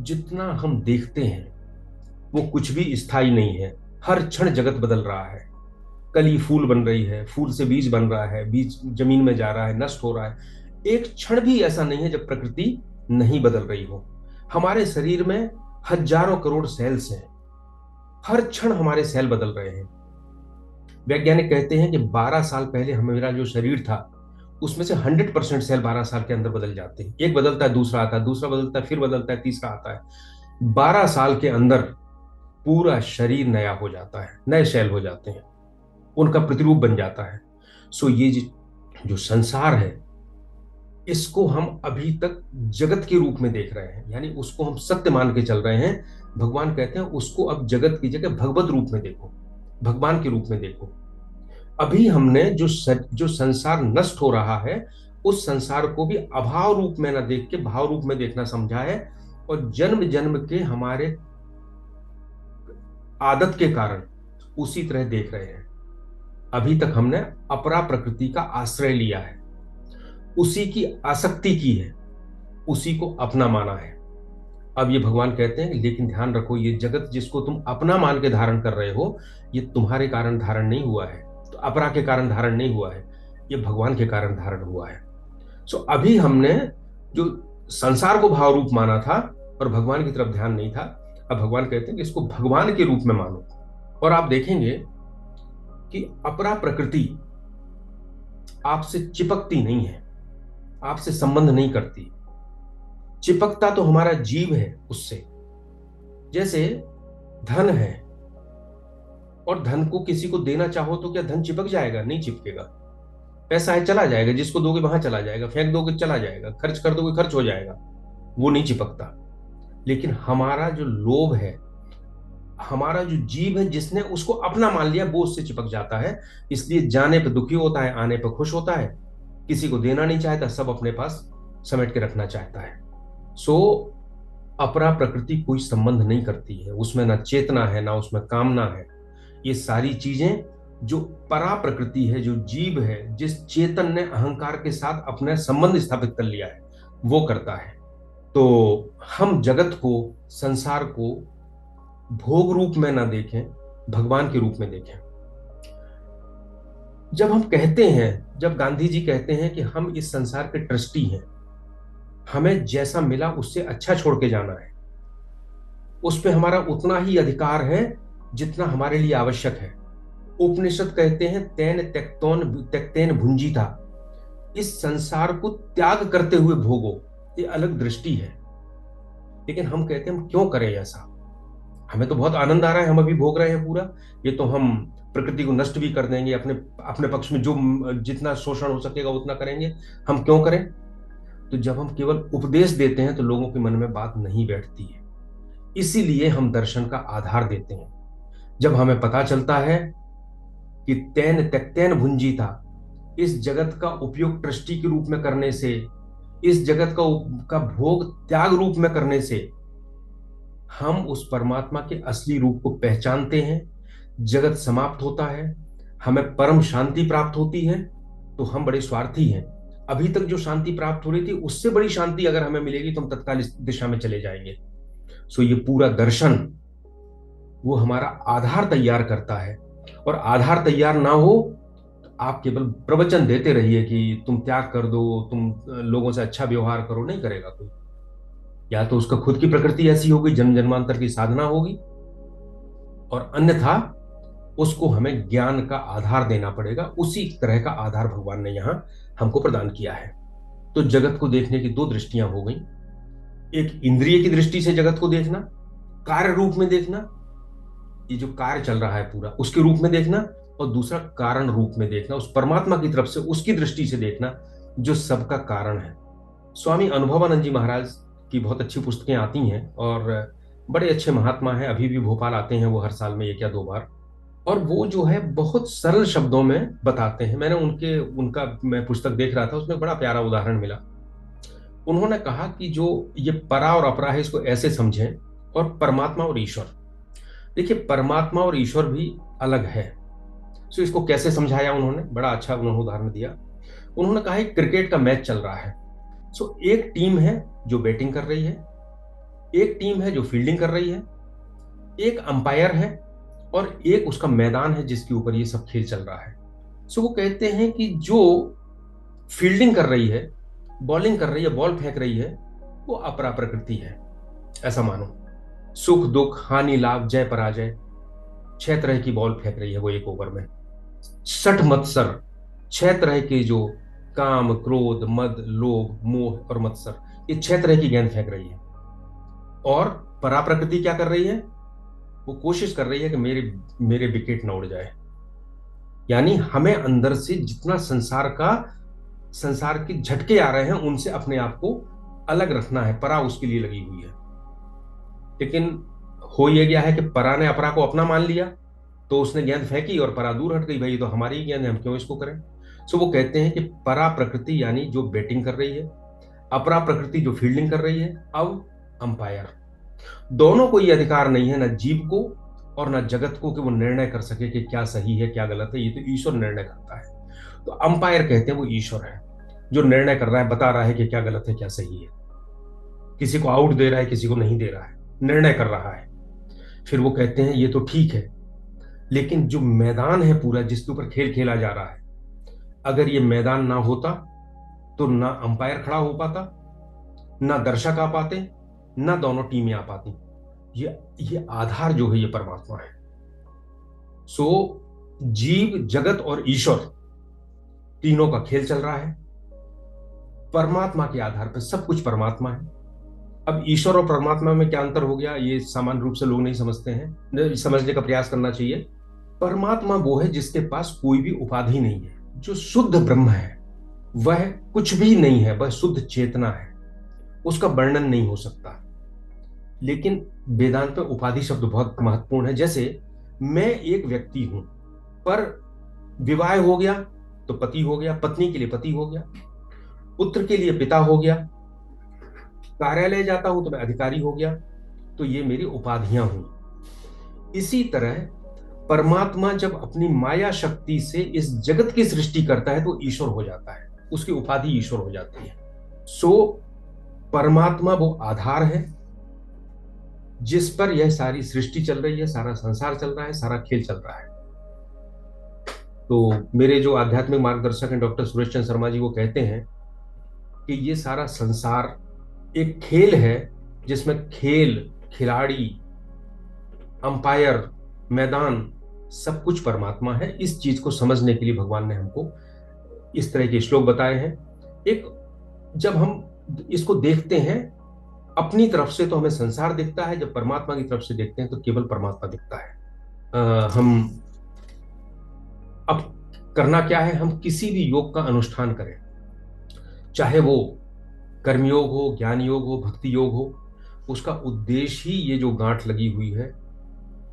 जितना हम देखते हैं वो कुछ भी स्थायी नहीं है। हर क्षण जगत बदल रहा है। कली फूल बन रही है, फूल से बीज बन रहा है, बीज जमीन में जा रहा है, नष्ट हो रहा है। एक क्षण भी ऐसा नहीं है जब प्रकृति नहीं बदल रही हो। हमारे शरीर में हजारों करोड़ सेल्स हैं, हर क्षण हमारे सेल बदल रहे हैं। वैज्ञानिक कहते हैं कि 12 साल पहले मेरा जो शरीर था उसमें से 100% सेल 12 साल के अंदर बदल जाते हैं। एक बदलता है, दूसरा आता है, दूसरा बदलता है, फिर बदलता है, तीसरा आता है। 12 साल के अंदर पूरा शरीर नया हो जाता है, नए सेल हो जाते हैं, उनका प्रतिरूप बन जाता है। सो ये जो संसार है इसको हम अभी तक जगत के रूप में देख रहे हैं, यानी उसको हम सत्य मान के चल रहे हैं। भगवान कहते हैं उसको अब जगत की जगह भगवत रूप में देखो, भगवान के रूप में देखो। अभी हमने जो संसार नष्ट हो रहा है उस संसार को भी अभाव रूप में न देख के भाव रूप में देखना समझा है। और जन्म जन्म के हमारे आदत के कारण उसी तरह देख रहे हैं। अभी तक हमने अपरा प्रकृति का आश्रय लिया है, उसी की आसक्ति की है, उसी को अपना माना है। अब ये भगवान कहते हैं लेकिन ध्यान रखो, ये जगत जिसको तुम अपना मान के धारण कर रहे हो, ये तुम्हारे कारण धारण नहीं हुआ है, तो अपरा के कारण धारण नहीं हुआ है, ये भगवान के कारण धारण हुआ है। सो अभी हमने जो संसार को भाव रूप माना था और भगवान की तरफ ध्यान नहीं था, अब भगवान कहते हैं कि इसको भगवान के रूप में मानो। और आप देखेंगे कि अपरा प्रकृति आपसे चिपकती नहीं है, आपसे संबंध नहीं करती। चिपकता तो हमारा जीव है उससे। जैसे धन है, और धन को किसी को देना चाहो तो क्या धन चिपक जाएगा? नहीं चिपकेगा। पैसा है, चला जाएगा, जिसको दोगे वहां चला जाएगा, फेंक दोगे चला जाएगा, खर्च कर दोगे खर्च हो जाएगा, वो नहीं चिपकता। लेकिन हमारा जो लोभ है, हमारा जो जीव है, जिसने उसको अपना मान लिया, वो उससे चिपक जाता है। इसलिए जाने पर दुखी होता है, आने पर खुश होता है, किसी को देना नहीं चाहता, सब अपने पास समेट के रखना चाहता है। सो अपरा प्रकृति कोई संबंध नहीं करती है, उसमें ना चेतना है, ना उसमें कामना है। ये सारी चीजें जो परा प्रकृति है, जो जीव है, जिस चेतन ने अहंकार के साथ अपना संबंध स्थापित कर लिया है, वो करता है। तो हम जगत को, संसार को भोग रूप में ना देखें, भगवान के रूप में देखें। जब हम कहते हैं, जब गांधी जी कहते हैं कि हम इस संसार के ट्रस्टी हैं, हमें जैसा मिला उससे अच्छा छोड़ के जाना है, उस पे हमारा उतना ही अधिकार है जितना हमारे लिए आवश्यक है। उपनिषद कहते हैं तेन त्यक्तोन त्यक्तेन भुंजीता, इस संसार को त्याग करते हुए भोगो। ये अलग दृष्टि है। लेकिन हम कहते हैं हम क्यों करें ऐसा? हमें तो बहुत आनंद आ रहा है, हम अभी भोग रहे हैं पूरा, ये तो हम प्रकृति को नष्ट भी कर देंगे, अपने अपने पक्ष में जो जितना शोषण हो सकेगा उतना करेंगे, हम क्यों करें? तो जब हम केवल उपदेश देते हैं तो लोगों के मन में बात नहीं बैठती है, इसीलिए हम दर्शन का आधार देते हैं। जब हमें पता चलता है कि तैन त्यक्तैन भुंजी था, इस जगत का उपयोग ट्रस्टी के रूप में करने से, इस जगत का भोग त्याग रूप में करने से हम उस परमात्मा के असली रूप को पहचानते हैं, जगत समाप्त होता है, हमें परम शांति प्राप्त होती है। तो हम बड़े स्वार्थी हैं। अभी तक जो शांति प्राप्त हो रही थी, उससे बड़ी शांति अगर हमें मिलेगी तो हम तत्काल इस दिशा में चले जाएंगे। सो ये पूरा दर्शन वो हमारा आधार तैयार करता है। और आधार तैयार ना हो तो आप केवल प्रवचन देते रहिए कि तुम त्याग कर दो, तुम लोगों से अच्छा व्यवहार करो, नहीं करेगा कोई। या तो उसका खुद की प्रकृति ऐसी होगी, जन्म जन्मांतर की साधना होगी, और अन्यथा उसको हमें ज्ञान का आधार देना पड़ेगा। उसी तरह का आधार भगवान ने यहां हमको प्रदान किया है। तो जगत को देखने की दो दृष्टियां हो गई, एक इंद्रिय की दृष्टि से जगत को देखना, कार्य रूप में देखना, ये जो कार्य चल रहा है पूरा उसके रूप में देखना, और दूसरा कारण रूप में देखना, उस परमात्मा की तरफ से, उसकी दृष्टि से देखना जो सबका कारण है। स्वामी अनुभवानंद जी महाराज की बहुत अच्छी पुस्तकें आती हैं और बड़े अच्छे महात्मा हैं, अभी भी भोपाल आते हैं वो, हर साल में 1 या 2 बार। और वो जो है बहुत सरल शब्दों में बताते हैं। मैंने उनका मैं पुस्तक देख रहा था, उसमें बड़ा प्यारा उदाहरण मिला। उन्होंने कहा कि जो ये परा और अपरा है, इसको ऐसे समझें, और परमात्मा और ईश्वर। देखिए, परमात्मा और ईश्वर भी अलग है। सो इसको कैसे समझाया उन्होंने, बड़ा अच्छा उन्होंने उदाहरण दिया। उन्होंने कहा एक क्रिकेट का मैच चल रहा है। सो एक टीम है जो बैटिंग कर रही है, एक टीम है जो फील्डिंग कर रही है, एक अंपायर है, और एक उसका मैदान है जिसके ऊपर ये सब खेल चल रहा है। सो वो कहते हैं कि जो फील्डिंग कर रही है, बॉलिंग कर रही है, बॉल फेंक रही है, वो अपरा प्रकृति है, ऐसा मानो। सुख दुख, हानि लाभ, जय पराजय, 6 तरह की बॉल फेंक रही है वो एक ओवर में। 60 मत्सर, 6 तरह के जो काम, क्रोध, मद, लोभ, मोह और मत्सर, ये 6 तरह की गेंद फेंक रही है। और परा प्रकृति क्या कर रही है? वो कोशिश कर रही है कि मेरे मेरे विकेट न उड़ जाए। यानी हमें अंदर से जितना संसार के झटके आ रहे हैं उनसे अपने आप को अलग रखना है, परा उसके लिए लगी हुई है। लेकिन हो यह गया है कि परा ने अपरा को अपना मान लिया, तो उसने गेंद फेंकी और परा दूर हट गई, भाई तो हमारी ही गेंद है, हम क्यों इसको करें। सो वो कहते हैं कि परा प्रकृति यानी जो बैटिंग कर रही है, अपरा प्रकृति जो फील्डिंग कर रही है। अब अंपायर। दोनों को यह अधिकार नहीं है, ना जीव को और ना जगत को, कि वो निर्णय कर सके कि क्या सही है क्या गलत है। ये तो ईश्वर निर्णय करता है। तो अंपायर कहते हैं वो ईश्वर है जो निर्णय कर रहा है, बता रहा है कि क्या गलत है क्या सही है, किसी को आउट दे रहा है किसी को नहीं दे रहा है, निर्णय कर रहा है। फिर वो कहते हैं ये तो ठीक है, लेकिन जो मैदान है पूरा जिसके ऊपर खेल खेला जा रहा है, अगर ये मैदान ना होता तो ना अंपायर खड़ा हो पाता, ना दर्शक आ पाते, ना दोनों टीमें आ पाती। ये आधार जो है ये परमात्मा है। सो जीव जगत और ईश्वर तीनों का खेल चल रहा है। परमात्मा के आधार पर सब कुछ परमात्मा है। अब ईश्वर और परमात्मा में क्या अंतर हो गया, ये सामान्य रूप से लोग नहीं समझते हैं, समझने का प्रयास करना चाहिए। परमात्मा वो है जिसके पास कोई भी उपाधि नहीं है, जो शुद्ध ब्रह्म है। वह कुछ भी नहीं है, वह शुद्ध चेतना है, उसका वर्णन नहीं हो सकता। लेकिन वेदांत में उपाधि शब्द बहुत महत्वपूर्ण है। जैसे मैं एक व्यक्ति हूं, पर विवाह हो गया तो पति हो गया, पत्नी के लिए पति हो गया, पुत्र के लिए पिता हो गया, कार्यालय जाता हूं तो मैं अधिकारी हो गया। तो ये मेरी उपाधियां हुई। इसी तरह परमात्मा जब अपनी माया शक्ति से इस जगत की सृष्टि करता है तो ईश्वर हो जाता है, उसकी उपाधि ईश्वर हो जाती है। सो परमात्मा वो आधार है जिस पर यह सारी सृष्टि चल रही है, सारा संसार चल रहा है, सारा खेल चल रहा है। तो मेरे जो आध्यात्मिक मार्गदर्शक हैं डॉक्टर सुरेश चंद्र शर्मा जी, वो कहते हैं कि ये सारा संसार एक खेल है जिसमें खेल, खिलाड़ी, अंपायर, मैदान सब कुछ परमात्मा है। इस चीज को समझने के लिए भगवान ने हमको इस तरह के श्लोक बताए हैं। एक जब हम इसको देखते हैं अपनी तरफ से तो हमें संसार दिखता है, जब परमात्मा की तरफ से देखते हैं तो केवल परमात्मा दिखता है। हम अब करना क्या है, हम किसी भी योग का अनुष्ठान करें, चाहे वो कर्मयोग हो, ज्ञान योग हो, भक्ति योग हो, उसका उद्देश्य ही ये जो गांठ लगी हुई है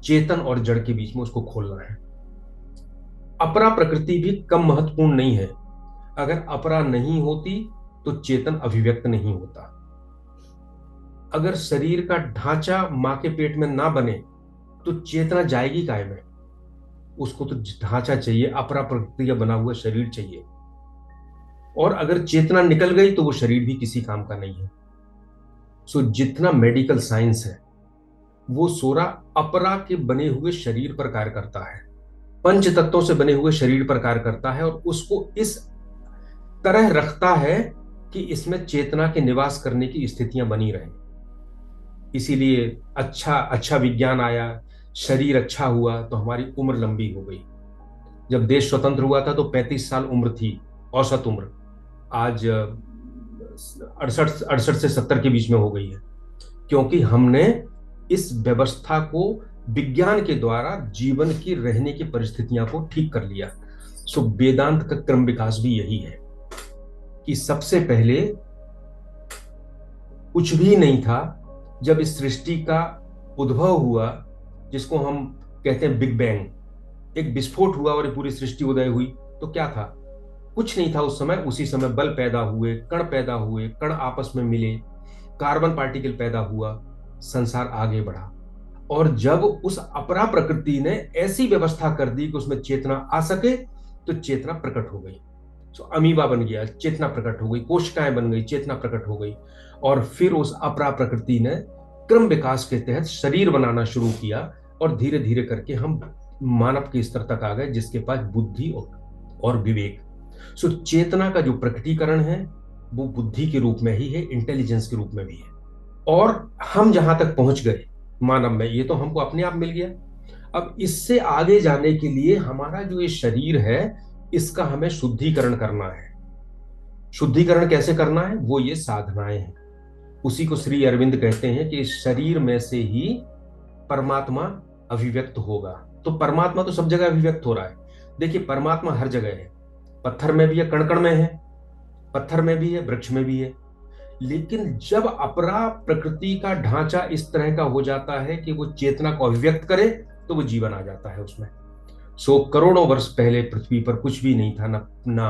चेतन और जड़ के बीच में, उसको खोलना है। अपरा प्रकृति भी कम महत्वपूर्ण नहीं है। अगर अपरा नहीं होती तो चेतन अभिव्यक्त नहीं होता। अगर शरीर का ढांचा मां के पेट में ना बने तो चेतना जाएगी काय में? उसको तो ढांचा चाहिए, अपरा प्रकृति का बना हुआ शरीर चाहिए। और अगर चेतना निकल गई तो वो शरीर भी किसी काम का नहीं है। सो जितना मेडिकल साइंस है वो सोरा अपरा के बने हुए शरीर पर कार्य करता है, पंच तत्वों से बने हुए शरीर पर कार्य करता है, और उसको इस तरह रखता है कि इसमें चेतना के निवास करने की स्थितियां बनी रहें। इसीलिए अच्छा अच्छा विज्ञान आया, शरीर अच्छा हुआ तो हमारी उम्र लंबी हो गई। जब देश स्वतंत्र हुआ था तो 35 साल उम्र थी, औसत उम्र। आज 68 से 70 के बीच में हो गई है, क्योंकि हमने इस व्यवस्था को विज्ञान के द्वारा जीवन की रहने की परिस्थितियां को ठीक कर लिया। सो वेदांत का क्रम विकास भी यही है कि सबसे पहले कुछ भी नहीं था। जब इस सृष्टि का उद्भव हुआ, जिसको हम कहते हैं बिग बैंग, एक विस्फोट हुआ और पूरी सृष्टि उदय हुई, तो क्या था? कुछ नहीं था उस समय। उसी समय बल पैदा हुए, कण पैदा हुए, कण आपस में मिले, कार्बन पार्टिकल पैदा हुआ, संसार आगे बढ़ा। और जब उस अपरा प्रकृति ने ऐसी व्यवस्था कर दी कि उसमें चेतना आ सके तो चेतना प्रकट हो गई। तो अमीबा बन गया, चेतना प्रकट हो गई, कोशिकाएं बन गई, चेतना प्रकट हो गई। और फिर उस अपरा प्रकृति ने क्रम विकास के तहत शरीर बनाना शुरू किया, और धीरे धीरे करके हम मानव के स्तर तक आ गए जिसके पास बुद्धि और विवेक। सो चेतना का जो प्रकटीकरण है वो बुद्धि के रूप में ही है, इंटेलिजेंस के रूप में भी है। और हम जहां तक पहुंच गए मानव में, ये तो हमको अपने आप मिल गया। अब इससे आगे जाने के लिए हमारा जो ये शरीर है इसका हमें शुद्धिकरण करना है। शुद्धिकरण कैसे करना है? वो ये साधनाएं हैं। उसी को श्री अरविंद कहते हैं कि शरीर में से ही परमात्मा अभिव्यक्त होगा। तो परमात्मा तो सब जगह अभिव्यक्त हो रहा है। देखिए परमात्मा हर जगह है, पत्थर में भी है, कण कण में है, पत्थर में भी है, वृक्ष में भी है। लेकिन जब अपरा प्रकृति का ढांचा इस तरह का हो जाता है कि वो चेतना को अभिव्यक्त करे तो वो जीवन आ जाता है उसमें। सो करोड़ों वर्ष पहले पृथ्वी पर कुछ भी नहीं था, ना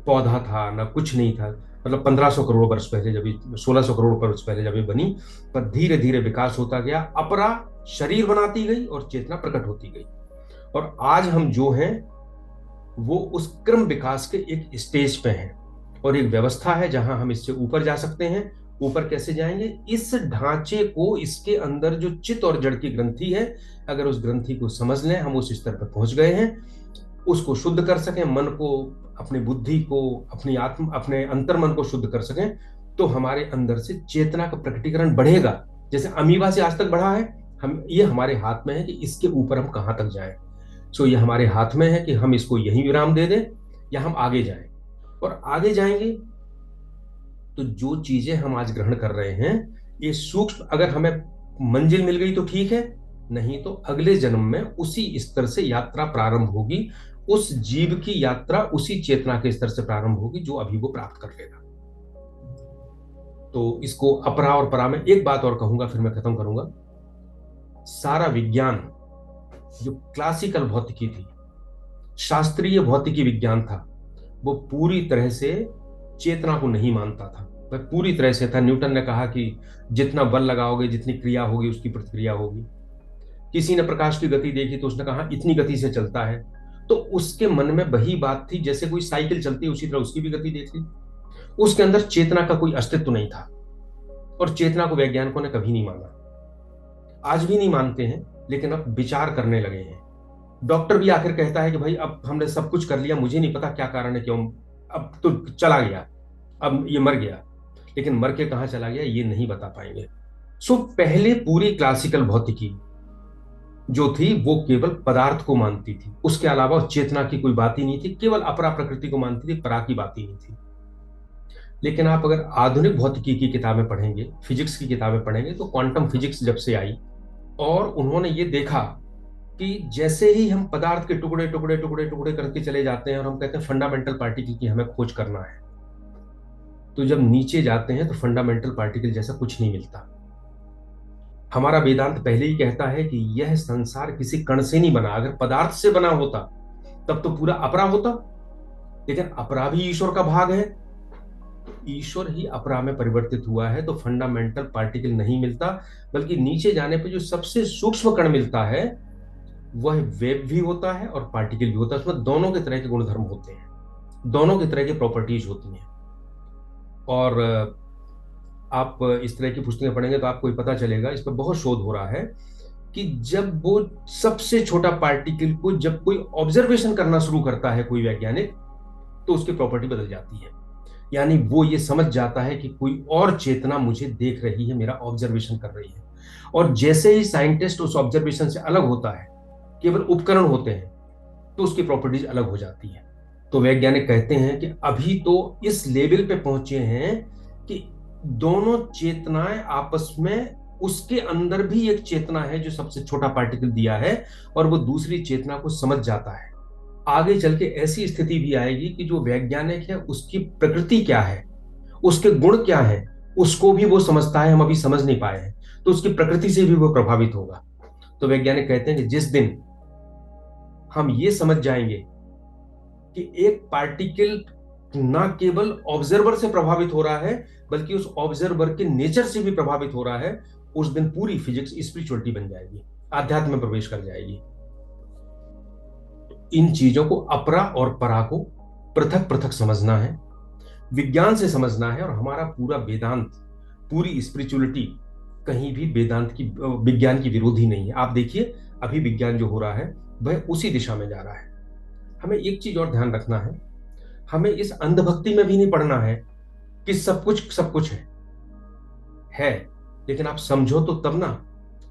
पौधा था, ना कुछ नहीं था। मतलब 1500 करोड़ वर्ष पहले जब 1600 करोड़ वर्ष पहले जब ये बनी, पर धीरे धीरे विकास होता गया, अपरा शरीर बनाती गई और चेतना प्रकट होती गई। और आज हम जो हैं वो उस क्रम विकास के एक स्टेज पे हैं, और एक व्यवस्था है जहां हम इससे ऊपर जा सकते हैं। ऊपर कैसे जाएंगे? इस ढांचे को, इसके अंदर जो चित्त और जड़ की ग्रंथि है, अगर उस ग्रंथि को समझ लें, हम उस स्तर पर पहुंच गए हैं। उसको शुद्ध कर सकें, मन को, अपनी बुद्धि को, अपनी आत्म, अपने अंतर मन को शुद्ध कर सकें, तो हमारे अंदर से चेतना का प्रकटीकरण बढ़ेगा। जैसे अमीबा से आज तक बढ़ा है, हम, ये हमारे हाथ में है कि इसके ऊपर हम कहां तक जाएं। सो ये हमारे हाथ में है कि हम इसको यहीं विराम दे दें या हम आगे जाएं। और आगे जाएंगे तो जो चीजें हम आज ग्रहण कर रहे हैं, ये सूक्ष्म, अगर हमें मंजिल मिल गई तो ठीक है, नहीं तो अगले जन्म में उसी स्तर से यात्रा प्रारंभ होगी। उस जीव की यात्रा उसी चेतना के स्तर से प्रारंभ होगी जो अभी वो प्राप्त कर लेगा। तो इसको अपरा और परा में एक बात और कहूंगा, फिर मैं खत्म करूंगा। सारा विज्ञान जो क्लासिकल भौतिकी थी, शास्त्रीय भौतिकी विज्ञान था, वो पूरी तरह से चेतना को नहीं मानता था। वह पूरी तरह से था, न्यूटन ने कहा कि जितना बल लगाओगे, जितनी क्रिया होगी, उसकी प्रतिक्रिया होगी। किसी ने प्रकाश की गति देखी तो उसने कहा इतनी गति से चलता है। तो उसके मन में वही बात थी, जैसे कोई साइकिल चलती है उसी तरह उसकी भी गति देख ली। उसके अंदर चेतना का कोई अस्तित्व नहीं था, और चेतना को वैज्ञानिकों ने कभी नहीं माना, आज भी नहीं मानते हैं, लेकिन अब विचार करने लगे हैं। डॉक्टर भी आखिर कहता है कि भाई अब हमने सब कुछ कर लिया, मुझे नहीं पता क्या कारण है, क्यों, अब तो चला गया, अब ये मर गया, लेकिन मर के कहां चला गया ये नहीं बता पाएंगे। सो पहले पूरी क्लासिकल भौतिकी जो थी वो केवल पदार्थ को मानती थी, उसके अलावा चेतना की कोई बात ही नहीं थी, केवल अपरा प्रकृति को मानती थी, परा की बात ही नहीं थी। लेकिन आप अगर आधुनिक भौतिकी की किताबें पढ़ेंगे, फिजिक्स की किताबें पढ़ेंगे, तो क्वांटम फिजिक्स जब से आई और उन्होंने ये देखा कि जैसे ही हम पदार्थ के टुकड़े टुकड़े टुकड़े टुकड़े करके चले जाते हैं और हम कहते हैं फंडामेंटल पार्टिकल की हमें खोज करना है, तो जब नीचे जाते हैं तो फंडामेंटल पार्टिकल जैसा कुछ नहीं मिलता। हमारा वेदांत पहले ही कहता है कि यह संसार किसी कण से नहीं बना, अगर पदार्थ से बना होता तब तो पूरा अपरा होता, लेकिन अपरा भी ईश्वर का भाग है, ईश्वर ही अपरा में परिवर्तित हुआ है, तो फंडामेंटल पार्टिकल नहीं मिलता, बल्कि नीचे जाने पर जो सबसे सूक्ष्म कण मिलता है वह वेव भी होता है और पार्टिकल भी होता है। उसमें दोनों के तरह के गुणधर्म होते हैं, दोनों की तरह की प्रॉपर्टीज होती हैं। और आप इस तरह की पुस्तकें पढ़ेंगे तो आपको पता चलेगा, इस पर बहुत शोध हो रहा है कि जब वो सबसे छोटा पार्टिकल को जब कोई ऑब्जर्वेशन करना शुरू करता है कोई वैज्ञानिक, तो उसकी प्रॉपर्टी बदल जाती है। यानी वो ये समझ जाता है कि कोई और चेतना मुझे देख रही है, मेरा ऑब्जर्वेशन कर रही है। और जैसे ही साइंटिस्ट उस ऑब्जर्वेशन से अलग होता है, केवल उपकरण होते हैं, तो उसकी प्रॉपर्टीज अलग हो जाती है। तो वैज्ञानिक कहते हैं कि अभी तो इस लेवल पे पहुंचे हैं कि दोनों चेतनाएं आपस में, उसके अंदर भी एक चेतना है जो सबसे छोटा पार्टिकल दिया है, और वो दूसरी चेतना को समझ जाता है। आगे चल के ऐसी स्थिति भी आएगी कि जो वैज्ञानिक है उसकी प्रकृति क्या है, उसके गुण क्या है, उसको भी वो समझता है, हम अभी समझ नहीं पाए हैं, तो उसकी प्रकृति से भी वो प्रभावित होगा। तो वैज्ञानिक कहते हैं कि जिस दिन हम ये समझ जाएंगे कि एक पार्टिकल ना केवल ऑब्जर्वर से प्रभावित हो रहा है, बल्कि उस ऑब्जर्वर के नेचर से भी प्रभावित हो रहा है, उस दिन पूरी फिजिक्स स्पिरिचुअलिटी बन जाएगी, आध्यात्म में प्रवेश कर जाएगी। इन चीजों को, अपरा और परा को पृथक पृथक समझना है, विज्ञान से समझना है। और हमारा पूरा वेदांत, पूरी स्पिरिचुअलिटी कहीं भी वेदांत की, विज्ञान की विरोधी नहीं है। आप देखिए अभी विज्ञान जो हो रहा है वह उसी दिशा में जा रहा है। हमें एक चीज और ध्यान रखना है, हमें इस अंधभक्ति में भी नहीं पड़ना है कि सब कुछ है, लेकिन आप समझो तो तब ना,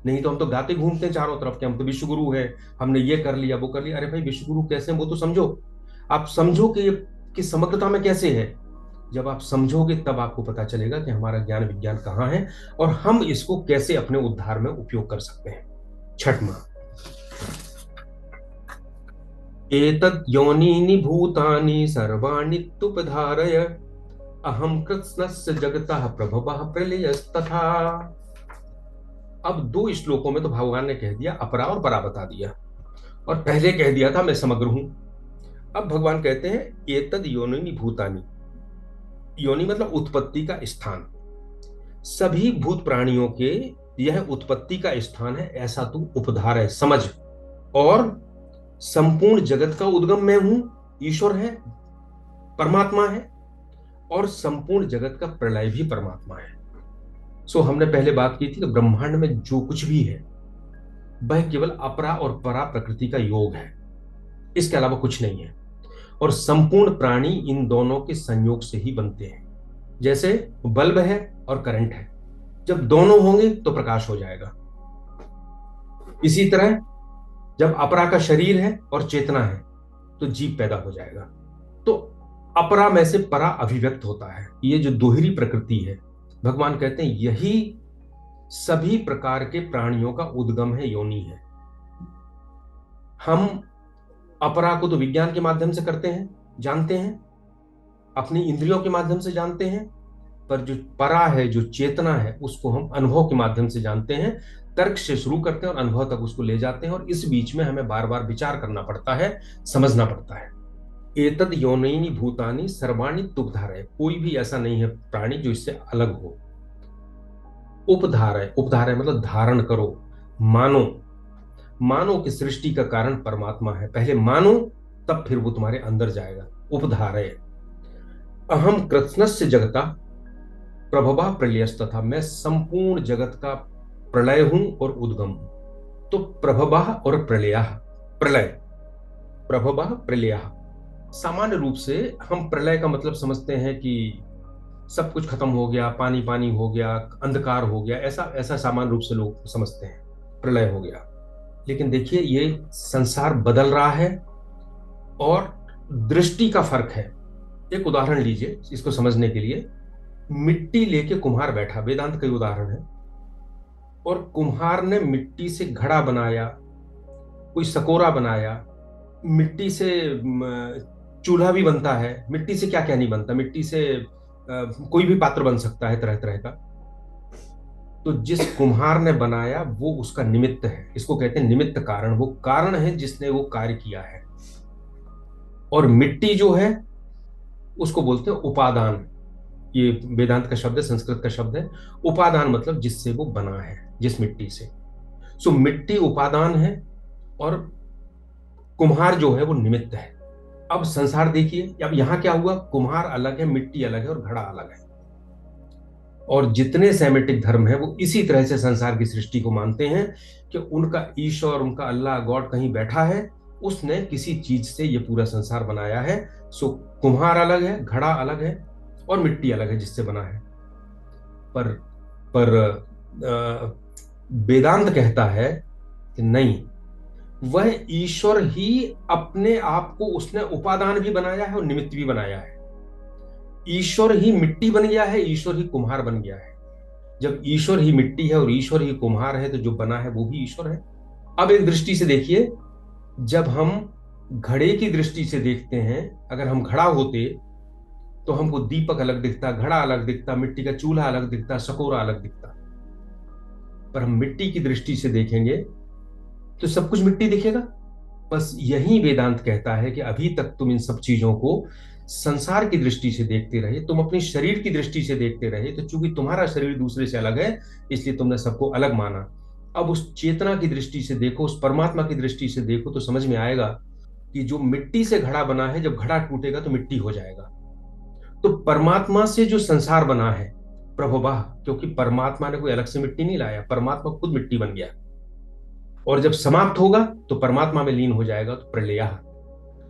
नहीं तो हम तो गाते घूमते हैं चारों तरफ कि हम तो विश्व गुरु है, हमने ये कर लिया वो कर लिया। अरे भाई विश्व गुरु कैसे हैं वो तो समझो, आप समझो कि समग्रता में कैसे है। जब आप समझोगे तब आपको पता चलेगा कि हमारा ज्ञान विज्ञान कहाँ है और हम इसको कैसे अपने उद्धार में उपयोग कर सकते हैं। छठवां, एतद् योनीनि भूतानि सर्वाणि तुपधारय अहम कृत्स्नस्य जगतः प्रभवः प्रलयस्तथा। अब दो श्लोकों में तो भगवान ने कह दिया अपरा और परा बता दिया, और पहले कह दिया था मैं समग्र हूं। अब भगवान कहते हैं एतद योनिनि भूतानि। योनि मतलब उत्पत्ति का स्थान। सभी भूत प्राणियों के यह उत्पत्ति का स्थान है, ऐसा तू उपधार है, समझ। और संपूर्ण जगत का उद्गम मैं हूं, ईश्वर है, परमात्मा है। और संपूर्ण जगत का प्रलय भी परमात्मा है। सो हमने पहले बात की थी कि ब्रह्मांड में जो कुछ भी है वह केवल अपरा और परा प्रकृति का योग है, इसके अलावा कुछ नहीं है। और संपूर्ण प्राणी इन दोनों के संयोग से ही बनते हैं। जैसे बल्ब है और करंट है, जब दोनों होंगे तो प्रकाश हो जाएगा। इसी तरह जब अपरा का शरीर है और चेतना है तो जीव पैदा हो जाएगा। तो अपरा में से परा अभिव्यक्त होता है। ये जो दोहरी प्रकृति है, भगवान कहते हैं यही सभी प्रकार के प्राणियों का उद्गम है, योनि है। हम अपरा को तो विज्ञान के माध्यम से करते हैं, जानते हैं, अपनी इंद्रियों के माध्यम से जानते हैं। पर जो परा है, जो चेतना है, उसको हम अनुभव के माध्यम से जानते हैं। तर्क से शुरू करते हैं और अनुभव तक उसको ले जाते हैं। और इस बीच में हमें बार बार विचार करना पड़ता है, समझना पड़ता है। एतद योनिनि भूतानि सर्वाणि तुपधारय। कोई भी ऐसा नहीं है प्राणी जो इससे अलग हो। उपधारय, उपधारय मतलब धारण करो, मानो। मानो कि सृष्टि का कारण परमात्मा है, पहले मानो, तब फिर वो तुम्हारे अंदर जाएगा। उपधारय। अहम कृत्स्नस्य जगता प्रभवा प्रलयस्तथा। मैं संपूर्ण जगत का प्रलय हूं और उद्गम हूं। तो प्रभवा और प्रलय, प्रलय, प्रभवा प्रलय। सामान्य रूप से हम प्रलय का मतलब समझते हैं कि सब कुछ खत्म हो गया, पानी पानी हो गया, अंधकार हो गया, ऐसा ऐसा सामान्य रूप से लोग समझते हैं, प्रलय हो गया। लेकिन देखिए, ये संसार बदल रहा है और दृष्टि का फर्क है। एक उदाहरण लीजिए इसको समझने के लिए। मिट्टी लेके कुम्हार बैठा, वेदांत का उदाहरण है, और कुम्हार ने मिट्टी से घड़ा बनाया, कोई सकोरा बनाया, मिट्टी से चूल्हा भी बनता है, मिट्टी से क्या क्या नहीं बनता, मिट्टी से कोई भी पात्र बन सकता है तरह तरह का। तो जिस कुम्हार ने बनाया वो उसका निमित्त है, इसको कहते हैं निमित्त कारण। वो कारण है जिसने वो कार्य किया है। और मिट्टी जो है उसको बोलते हैं उपादान। ये वेदांत का शब्द है, संस्कृत का शब्द है। उपादान मतलब जिससे वो बना है, जिस मिट्टी से। सो मिट्टी उपादान है और कुम्हार जो है वो निमित्त है। अब संसार देखिए, अब यहां क्या हुआ, कुम्हार अलग है, मिट्टी अलग है और घड़ा अलग है। और जितने सेमेटिक धर्म है वो इसी तरह से संसार की सृष्टि को मानते हैं कि उनका ईश्वर, उनका अल्लाह, गॉड कहीं बैठा है, उसने किसी चीज से ये पूरा संसार बनाया है। सो कुम्हार अलग है, घड़ा अलग है और मिट्टी अलग है जिससे बना है। पर वेदांत कहता है कि नहीं, वह ईश्वर ही अपने आप को, उसने उपादान भी बनाया है और निमित्त भी बनाया है। ईश्वर ही मिट्टी बन गया है, ईश्वर ही कुम्हार बन गया है। जब ईश्वर ही मिट्टी है और ईश्वर ही कुम्हार है तो जो बना है वो भी ईश्वर है। अब एक दृष्टि से देखिए, जब हम घड़े की दृष्टि से देखते हैं, अगर हम घड़ा होते तो हमको दीपक अलग दिखता, घड़ा अलग दिखता, मिट्टी का चूल्हा अलग दिखता, सकोरा अलग दिखता। पर हम मिट्टी की दृष्टि से देखेंगे तो सब कुछ मिट्टी दिखेगा। बस यही वेदांत कहता है कि अभी तक तुम इन सब चीजों को संसार की दृष्टि से देखते रहे, तुम अपने शरीर की दृष्टि से देखते रहे, तो चूंकि तुम्हारा शरीर दूसरे से अलग है इसलिए तुमने सबको अलग माना। अब उस चेतना की दृष्टि से देखो, उस परमात्मा की दृष्टि से देखो, तो समझ में आएगा कि जो मिट्टी से घड़ा बना है, जब घड़ा टूटेगा तो मिट्टी हो जाएगा। तो परमात्मा से जो संसार बना है, प्रभुवाह, क्योंकि परमात्मा ने कोई अलग से मिट्टी नहीं लाया, परमात्मा खुद मिट्टी बन गया। और जब समाप्त होगा तो परमात्मा में लीन हो जाएगा, तो प्रलय।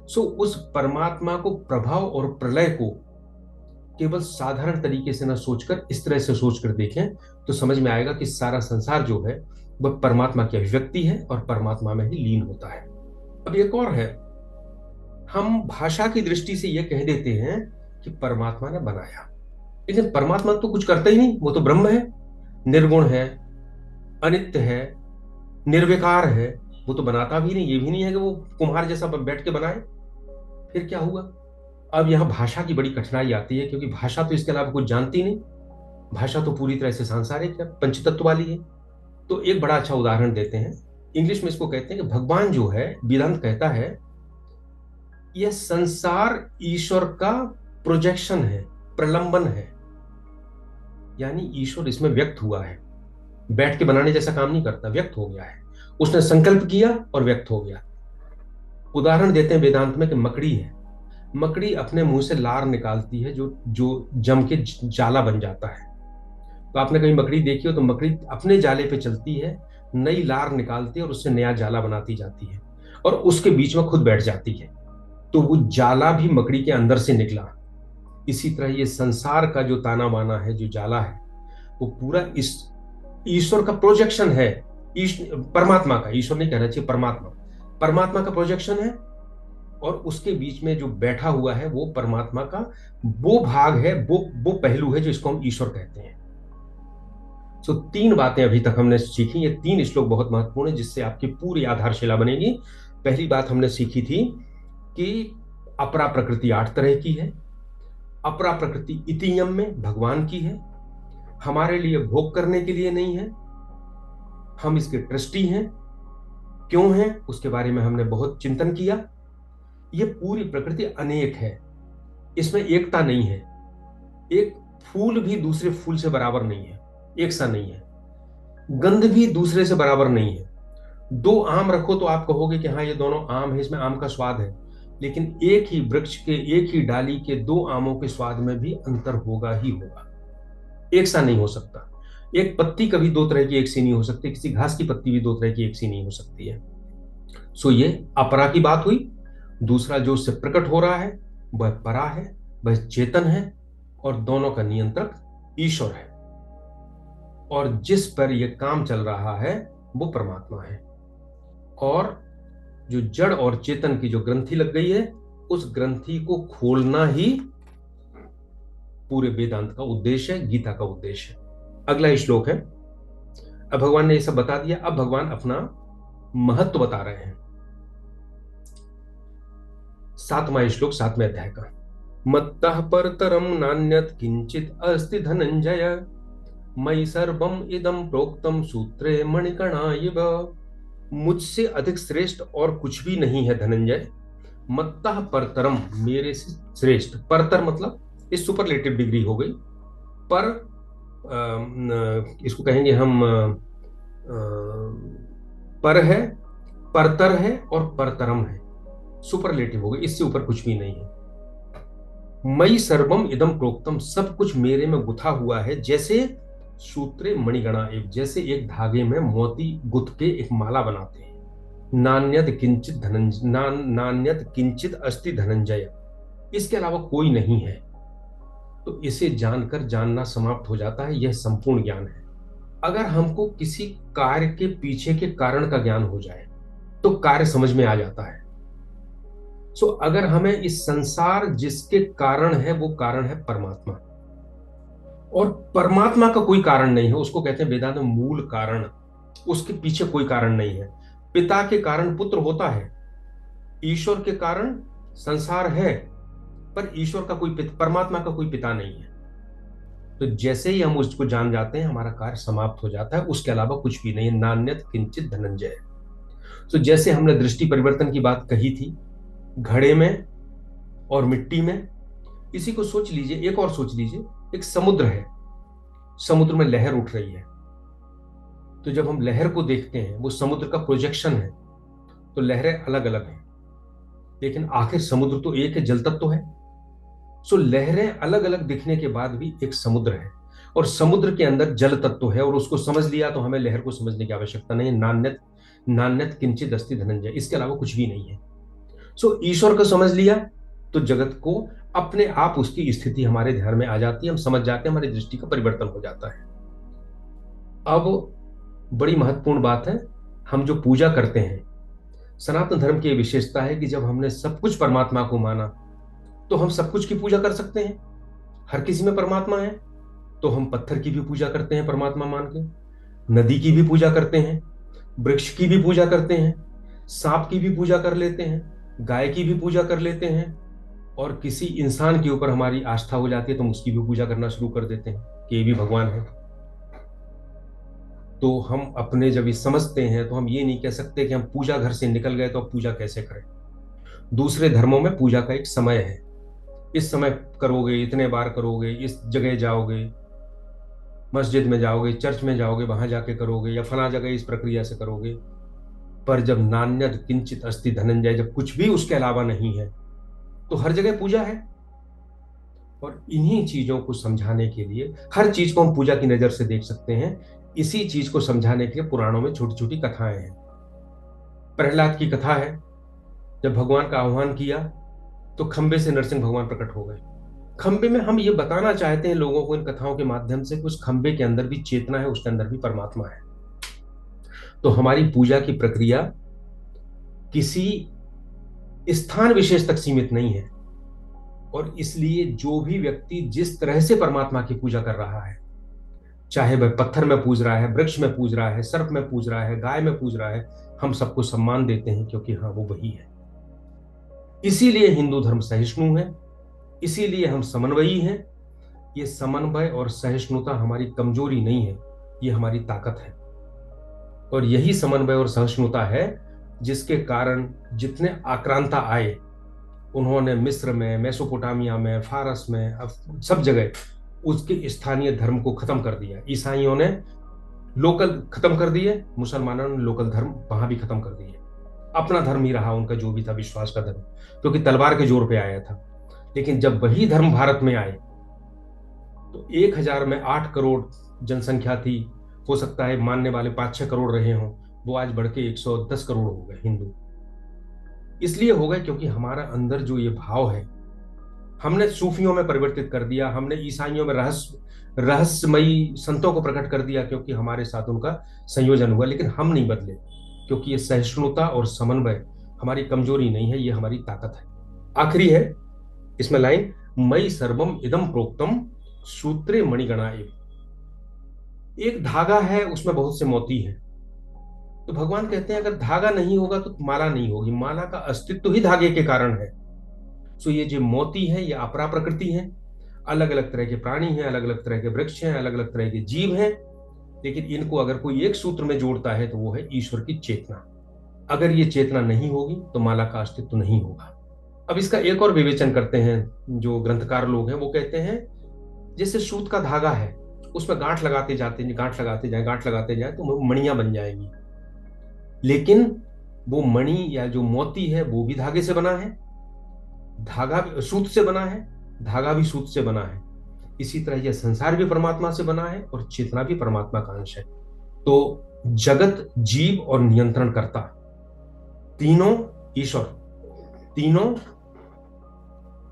सो उस परमात्मा को, प्रभाव और प्रलय को केवल साधारण तरीके से ना सोचकर इस तरह से सोचकर देखें तो समझ में आएगा कि सारा संसार जो है वह परमात्मा की अभिव्यक्ति है और परमात्मा में ही लीन होता है। अब एक और है, हम भाषा की दृष्टि से यह कह देते हैं कि परमात्मा ने बनाया, लेकिन परमात्मा तो कुछ करता ही नहीं, वो तो ब्रह्म है, निर्गुण है, अनित्य है, निर्विकार है। वो तो बनाता भी नहीं, ये भी नहीं है कि वो कुम्हार जैसा बैठ के बनाए। फिर क्या हुआ? अब यहां भाषा की बड़ी कठिनाई आती है, क्योंकि भाषा तो इसके अलावा कुछ जानती नहीं। भाषा तो पूरी तरह से सांसारिक है, पंचतत्व वाली है। तो एक बड़ा अच्छा उदाहरण देते हैं, इंग्लिश में इसको कहते हैं कि भगवान जो है, वेदांत कहता है यह संसार ईश्वर का प्रोजेक्शन है, प्रलंबन है। यानी ईश्वर इसमें व्यक्त हुआ है, बैठ के बनाने जैसा काम नहीं करता, व्यक्त हो गया है। उसने संकल्प किया और व्यक्त हो गया। उदाहरण देते हैं वेदांत में कि मकड़ी है, मकड़ी अपने मुंह से लार निकालती है जो जो जम के जाला बन जाता है। तो आपने कहीं मकड़ी देखी हो तो मकड़ी अपने जाले पे चलती है, नई लार निकालती है और उससे नया जाला बनाती जाती है और उसके बीच में खुद बैठ जाती है। तो वो जाला भी मकड़ी के अंदर से निकला। इसी तरह ये संसार का जो ताना बाना है, जो जाला है, वो पूरा इस ईश्वर का प्रोजेक्शन है। परमात्मा का, ईश्वर नहीं कहना चाहिए, परमात्मा, परमात्मा का प्रोजेक्शन है। और उसके बीच में जो बैठा हुआ है वो परमात्मा का वो भाग है, वो पहलू है जो इसको हम ईश्वर कहते हैं। सो तीन बातें अभी तक हमने सीखी। ये तीन श्लोक बहुत महत्वपूर्ण है जिससे आपकी पूरी आधारशिला बनेगी। पहली बात हमने सीखी थी कि अपरा प्रकृति 8 तरह की है। अपरा प्रकृति इतियम में भगवान की है, हमारे लिए भोग करने के लिए नहीं है। हम इसके ट्रस्टी हैं। क्यों हैं उसके बारे में हमने बहुत चिंतन किया। ये पूरी प्रकृति अनेक है, इसमें एकता नहीं है। एक फूल भी दूसरे फूल से बराबर नहीं है, एक सा नहीं है। गंध भी दूसरे से बराबर नहीं है। दो आम रखो तो आप कहोगे कि हाँ ये दोनों आम है, इसमें आम का स्वाद है, लेकिन एक ही वृक्ष के, एक ही डाली के दो आमों के स्वाद में भी अंतर होगा ही होगा, एक सा नहीं हो सकता। एक पत्ती कभी दो तरह की एक सी नहीं हो सकती, किसी घास की पत्ती भी दो तरह की एक सी नहीं हो सकती है। सो ये अपरा की बात हुई। दूसरा जो उससे प्रकट हो रहा है वह परा है, वह चेतन है और दोनों का नियंत्रक ईश्वर है। और जिस पर यह काम चल रहा है वो परमात्मा है। और जो जड़ और चेतन की जो ग्रंथि लग गई है, उस ग्रंथि को खोलना ही पूरे वेदांत का उद्देश्य है, गीता का उद्देश्य है। अगला श्लोक है। अब भगवान ने ये सब बता दिया, अब भगवान अपना महत्व बता रहे हैं। 7वां श्लोक 7वें अध्याय का। मत्तः परतरम नान्यत् किंचित अस्ति धनंजय, मयि सर्वम इदं प्रोक्तम सूत्रे मणिकणा इव। मुझसे अधिक श्रेष्ठ और कुछ भी नहीं है धनंजय। मत्तः परतरम, मेरे से श्रेष्ठ। परतर मतलब इस सुपरलेटिव डिग्री हो गई। पर इसको कहेंगे हम पर है, परतर है और परतरम है, सुपरलेटिव हो गई, इससे ऊपर कुछ भी नहीं है। मयि सर्वम इदम प्रोक्तम, सब कुछ मेरे में गुथा हुआ है। जैसे सूत्रे मणिगणा एव, जैसे एक धागे में मोती गुथ के एक माला बनाते हैं। नान्यत किंचित धनंजय, नान्यत किंचित अस्ति धनंजय, इसके अलावा कोई नहीं है। तो इसे जानकर जानना समाप्त हो जाता है, यह संपूर्ण ज्ञान है। अगर हमको किसी कार्य के पीछे के कारण का ज्ञान हो जाए तो कार्य समझ में आ जाता है। सो अगर हमें इस संसार जिसके कारण है वो कारण है परमात्मा, और परमात्मा का कोई कारण नहीं है, उसको कहते हैं वेदांत में मूल कारण। उसके पीछे कोई कारण नहीं है। पिता के कारण पुत्र होता है, ईश्वर के कारण संसार है, पर ईश्वर का कोई परमात्मा का कोई पिता नहीं है। तो जैसे ही हम उसको जान जाते हैं हमारा कार्य समाप्त हो जाता है, उसके अलावा कुछ भी नहीं है। नान्यत किंचित धनंजय। तो जैसे हमने दृष्टि परिवर्तन की बात कही थी, घड़े में और मिट्टी में, इसी को सोच लीजिए, एक और सोच लीजिए, एक समुद्र है, समुद्र में लहर उठ रही है। तो जब हम लहर को देखते हैं वो समुद्र का प्रोजेक्शन है, तो लहरें अलग अलग हैं, लेकिन आखिर समुद्र तो एक है, जल तत्व है। सो लहरें अलग अलग दिखने के बाद भी एक समुद्र है, और समुद्र के अंदर जल तत्व है, और उसको समझ लिया तो हमें लहर को समझने की आवश्यकता नहीं है। नान्यत नान्यत किंचित अस्ति धनंजय, इसके अलावा कुछ भी नहीं है। सो ईश्वर को समझ लिया तो जगत को अपने आप उसकी स्थिति हमारे ध्यान में आ जाती है, हम समझ जाते हैं, हमारी दृष्टि का परिवर्तन हो जाता है। अब बड़ी महत्वपूर्ण बात है, हम जो पूजा करते हैं, सनातन धर्म की विशेषता है कि जब हमने सब कुछ परमात्मा को माना तो हम सब कुछ की पूजा कर सकते हैं। हर किसी में परमात्मा है, तो हम पत्थर की भी पूजा करते हैं परमात्मा मान के, नदी की भी पूजा करते हैं, वृक्ष की भी पूजा करते हैं, सांप की भी पूजा कर लेते हैं, गाय की भी पूजा कर लेते हैं, और किसी इंसान के ऊपर हमारी आस्था हो जाती है तो हम उसकी भी पूजा करना शुरू कर देते हैं कि ये भी भगवान है। तो हम अपने जब ये समझते हैं तो हम ये नहीं कह सकते कि हम पूजा घर से निकल गए तो अब पूजा कैसे करें। दूसरे धर्मों में पूजा का एक समय है, इस समय करोगे, इतने बार करोगे, इस जगह जाओगे, मस्जिद में जाओगे, चर्च में जाओगे, वहां जाके करोगे, या फला जगह इस प्रक्रिया से करोगे। पर जब नान्यद किंचित अस्ति धनंजय, जब कुछ भी उसके अलावा नहीं है तो हर जगह पूजा है। और इन्हीं चीजों को समझाने के लिए, हर चीज को हम पूजा की नजर से देख सकते हैं, इसी चीज को समझाने के लिए पुराणों में छोटी छोटी कथाएं हैं। प्रहलाद की कथा है, जब भगवान का आह्वान किया तो खंबे से नरसिंह भगवान प्रकट हो गए। खंबे में हम ये बताना चाहते हैं लोगों को इन कथाओं के माध्यम से कि उस खंबे के अंदर भी चेतना है, उसके अंदर भी परमात्मा है। तो हमारी पूजा की प्रक्रिया किसी स्थान विशेष तक सीमित नहीं है। और इसलिए जो भी व्यक्ति जिस तरह से परमात्मा की पूजा कर रहा है, चाहे वह पत्थर में पूज रहा है, वृक्ष में पूज रहा है, सर्प में पूज रहा है, गाय में पूज रहा है, हम सबको सम्मान देते हैं, क्योंकि हाँ, वो वही है। इसीलिए हिंदू धर्म सहिष्णु है, इसीलिए हम समन्वयी हैं। ये समन्वय और सहिष्णुता हमारी कमजोरी नहीं है, ये हमारी ताकत है। और यही समन्वय और सहिष्णुता है जिसके कारण जितने आक्रांता आए, उन्होंने मिस्र में, मेसोपोटामिया में, फारस में, सब जगह उसके स्थानीय धर्म को खत्म कर दिया। ईसाइयों ने लोकल खत्म कर दिए, मुसलमानों ने लोकल धर्म वहां भी खत्म कर दिए। अपना धर्म ही रहा उनका, जो भी था विश्वास का धर्म, क्योंकि तलवार के जोर पे आया था। लेकिन जब वही धर्म भारत में आए तो 1000 में 8 करोड़ जनसंख्या थी, हो सकता है मानने वाले 5-6 करोड़ रहे हों, वो आज बढ़ के 110 करोड़ हो गए हिंदू। इसलिए हो गए क्योंकि हमारा अंदर जो ये भाव है, हमने सूफियों में परिवर्तित कर दिया, हमने ईसाइयों में रहस्यमयी संतों को प्रकट कर दिया, क्योंकि हमारे साथ उनका संयोजन हुआ। लेकिन हम नहीं बदले, क्योंकि ये सहिष्णुता और समन्वय हमारी कमजोरी नहीं है, ये हमारी ताकत है। आखिरी है इसमें लाइन, मई सर्वम इदम प्रोक्तम सूत्रे मणिगणा एव। एक धागा है, उसमें बहुत से मोती हैं। तो भगवान कहते हैं अगर धागा नहीं होगा तो माला नहीं होगी, माला का अस्तित्व ही धागे के कारण है। सो ये जो मोती है, ये अपरा प्रकृति है, अलग अलग तरह के प्राणी हैं, अलग अलग तरह के वृक्ष हैं, अलग अलग तरह के जीव हैं। लेकिन इनको अगर कोई एक सूत्र में जोड़ता है तो वो है ईश्वर की चेतना। अगर ये चेतना नहीं होगी तो माला का अस्तित्व नहीं होगा। अब इसका एक और विवेचन करते हैं जो ग्रंथकार लोग हैं, वो कहते हैं जैसे सूत का धागा है, उसमें गांठ लगाते जाते, गांठ लगाते जाए, गांठ लगाते जाए तो मणियां बन जाएंगी। लेकिन वो मणि या जो मोती है वो भी धागे से बना है, धागा भी सूत से बना है, धागा भी सूत से बना है। इसी तरह यह संसार भी परमात्मा से बना है और चेतना भी परमात्मा का अंश है। तो जगत, जीव और नियंत्रण करता, तीनों ईश्वर, तीनों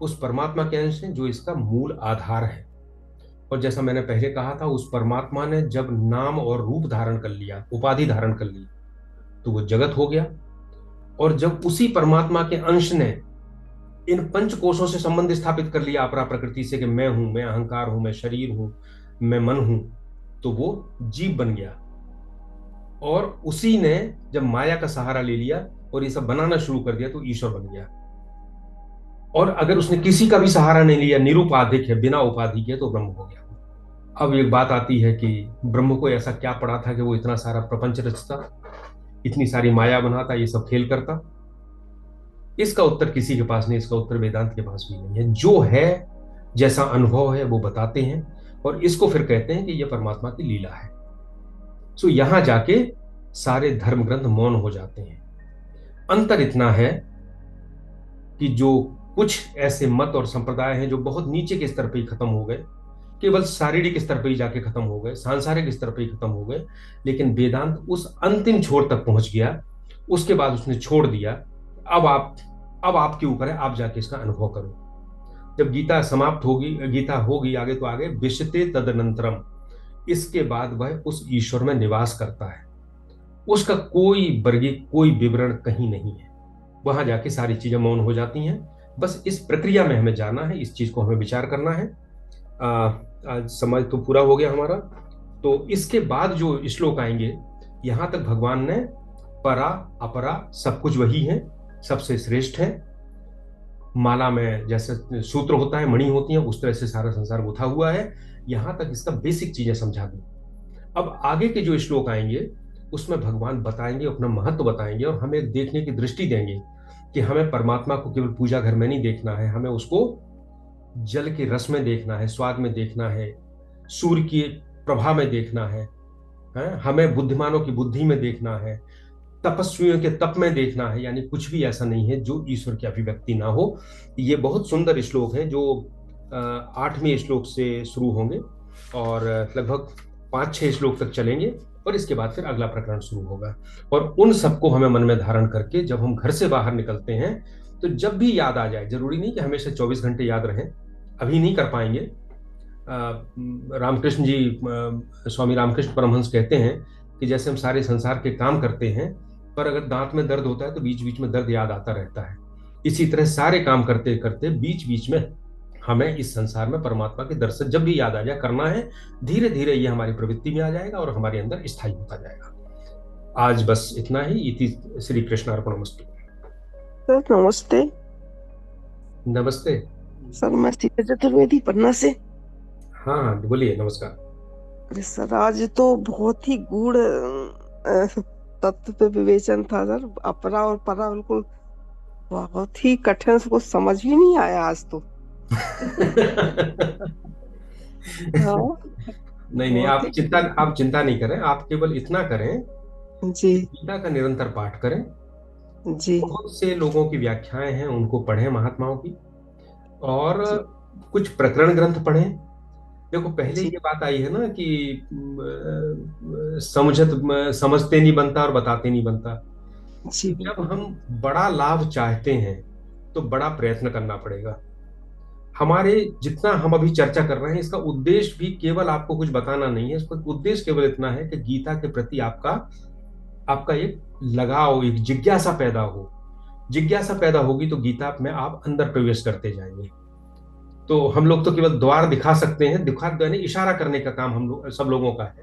उस परमात्मा के अंश हैं जो इसका मूल आधार है। और जैसा मैंने पहले कहा था, उस परमात्मा ने जब नाम और रूप धारण कर लिया, उपाधि धारण कर ली, तो वो जगत हो गया। और जब उसी परमात्मा के अंश ने इन पंच कोशों से संबंध स्थापित कर लिया अपरा प्रकृति से, कि मैं हूं, मैं अहंकार हूं, मैं शरीर हूं, मैं मन हूं, तो वो जीव बन गया। और उसी ने जब माया का सहारा ले लिया और ये सब बनाना शुरू कर दिया तो ईश्वर बन गया। और अगर उसने किसी का भी सहारा नहीं लिया, निरुपाधिक है, बिना उपाधि के, तो ब्रह्म हो गया। अब एक बात आती है कि ब्रह्म को ऐसा क्या पड़ा था कि वो इतना सारा प्रपंच रचता, इतनी सारी माया बनाता, ये सब खेल करता। इसका उत्तर किसी के पास नहीं, इसका उत्तर वेदांत के पास भी नहीं है। जो है, जैसा अनुभव है वो बताते हैं, और इसको फिर कहते हैं कि यह परमात्मा की लीला है। सो यहां जाके सारे धर्म ग्रंथ मौन हो जाते हैं। अंतर इतना है कि जो कुछ ऐसे मत और संप्रदाय हैं जो बहुत नीचे के स्तर पे ही खत्म हो गए, केवल शारीरिक स्तर पे ही जाके खत्म हो गए, सांसारिक स्तर पे ही खत्म हो गए, लेकिन वेदांत उस अंतिम छोर तक पहुंच गया। उसके बाद उसने छोड़ दिया, अब आपके ऊपर है, आप जाके इसका अनुभव करो। जब गीता समाप्त होगी, गीता होगी आगे, तो आगे विशते तदनंतरम, इसके बाद वह उस ईश्वर में निवास करता है। उसका कोई वर्गीक, कोई विवरण कहीं नहीं है। वहां जाके सारी चीजें मौन हो जाती हैं। बस इस प्रक्रिया में हमें जाना है, इस चीज को हमें विचार करना है। आज समय तो पूरा हो गया हमारा। तो इसके बाद जो श्लोक आएंगे, यहां तक भगवान ने परा अपरा सब कुछ वही है, सबसे श्रेष्ठ है। माला में जैसे सूत्र होता है, मणि होती है, उस तरह से सारा संसार गुथा हुआ है। यहां तक इसका बेसिक चीजें समझा दी। अब आगे के जो श्लोक आएंगे उसमें भगवान बताएंगे, अपना महत्व बताएंगे और हमें देखने की दृष्टि देंगे कि हमें परमात्मा को केवल पूजा घर में नहीं देखना है, हमें उसको जल के रस में देखना है, स्वाद में देखना है, सूर्य की प्रभा में देखना है, हमें बुद्धिमानों की बुद्धि में देखना है, तपस्वियों के तप में देखना है। यानी कुछ भी ऐसा नहीं है जो ईश्वर की अभिव्यक्ति ना हो। ये बहुत सुंदर श्लोक है जो 8वें श्लोक से शुरू होंगे और लगभग 5-6 श्लोक तक चलेंगे, और इसके बाद फिर अगला प्रकरण शुरू होगा। और उन सबको हमें मन में धारण करके जब हम घर से बाहर निकलते हैं, तो जब भी याद आ जाए, जरूरी नहीं कि हमेशा 24 घंटे याद रहें, अभी नहीं कर पाएंगे। रामकृष्ण जी, स्वामी रामकृष्ण परमहंस कहते हैं कि जैसे हम सारे संसार के काम करते हैं, पर अगर दांत में दर्द होता है तो बीच बीच में दर्द याद आता रहता है। इसी तरह सारे काम करते करते बीच बीच में हमें इस संसार में परमात्मा के दर्शन जब भी याद आ जाए करना है। धीरे धीरे ये हमारी प्रवृत्ति में आ जाएगा और हमारे अंदर स्थायी होता जाएगा। आज बस इतना ही। इति श्री कृष्ण अर्पणमस्तु। सर नमस्ते। नमस्ते सर मैं सीता चतुर्वेदी पन्ना से। हाँ हाँ, बोलिए। नमस्कार। अरे सर आज तो बहुत ही गूढ़ तत्व पे विवेचन था सर। अपरा और परा बिल्कुल बहुत ही कठिन, कुछ समझ ही नहीं आया आज तो। हाँ नहीं नहीं, बहुत ही आप चिंता नहीं करें। आप केवल इतना करें जी कि गीता का निरंतर पाठ करें। जी बहुत से लोगों की व्याख्याएं हैं, उनको पढ़ें, महात्माओं की। और जी कुछ प्रकरण ग्रंथ पढ़ें। देखो, पहले जी ये बात आई है ना कि समझते नहीं बनता और बताते नहीं बनता। जी जब बिल्कुल। हम बड़ा लाभ चाहते हैं तो बड़ा प्रयत्न करना पड़ेगा। हमारे जितना हम अभी चर्चा कर रहे हैं, इसका उद्देश्य भी केवल आपको कुछ बताना नहीं है। इसका उद्देश्य केवल इतना है कि गीता के प्रति आपका आपका एक लगाव, एक जिज्ञासा पैदा हो। जिज्ञासा पैदा होगी तो गीता में आप अंदर प्रवेश करते जाएंगे। तो हम लोग तो केवल द्वार दिखा सकते हैं, दिखा यानी इशारा करने का काम हम लोग सब लोगों का है।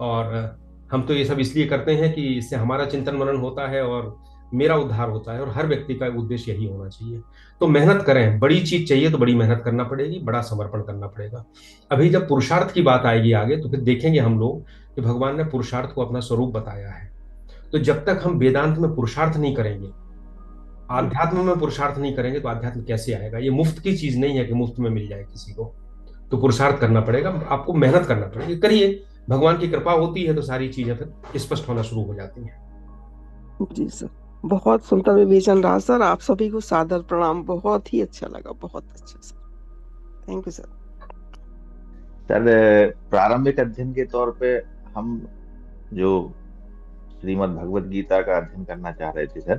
और हम तो ये सब इसलिए करते हैं कि इससे हमारा चिंतन मनन होता है और मेरा उद्धार होता है, और हर व्यक्ति का उद्देश्य यही होना चाहिए। तो मेहनत करें। बड़ी चीज चाहिए तो बड़ी मेहनत करना पड़ेगी, बड़ा समर्पण करना पड़ेगा। अभी जब पुरुषार्थ की बात आएगी आगे, तो फिर देखेंगे हम लोग कि भगवान ने पुरुषार्थ को अपना स्वरूप बताया है। तो जब तक हम वेदांत में पुरुषार्थ नहीं करेंगे, आध्यात्म में पुरुषार्थ नहीं करेंगे, तो आध्यात्म कैसे आएगा? ये मुफ्त की चीज नहीं है कि मुफ्त में मिल जाए किसी को। तो पुरुषार्थ करना पड़ेगा, आपको मेहनत करना पड़ेगी। करिए, भगवान की कृपा होती है तो सारी चीजें फिर स्पष्ट होना शुरू हो जाती हैं। जी सर बहुत सुंदर विवेचन रहा सर। आप सभी को सादर प्रणाम। बहुत ही अच्छा लगा, बहुत अच्छा sir. Thank you sir. Sir प्रारंभिक अध्ययन के तौर पे हम जो श्रीमद् भगवत गीता का अध्ययन करना चाह रहे थे सर,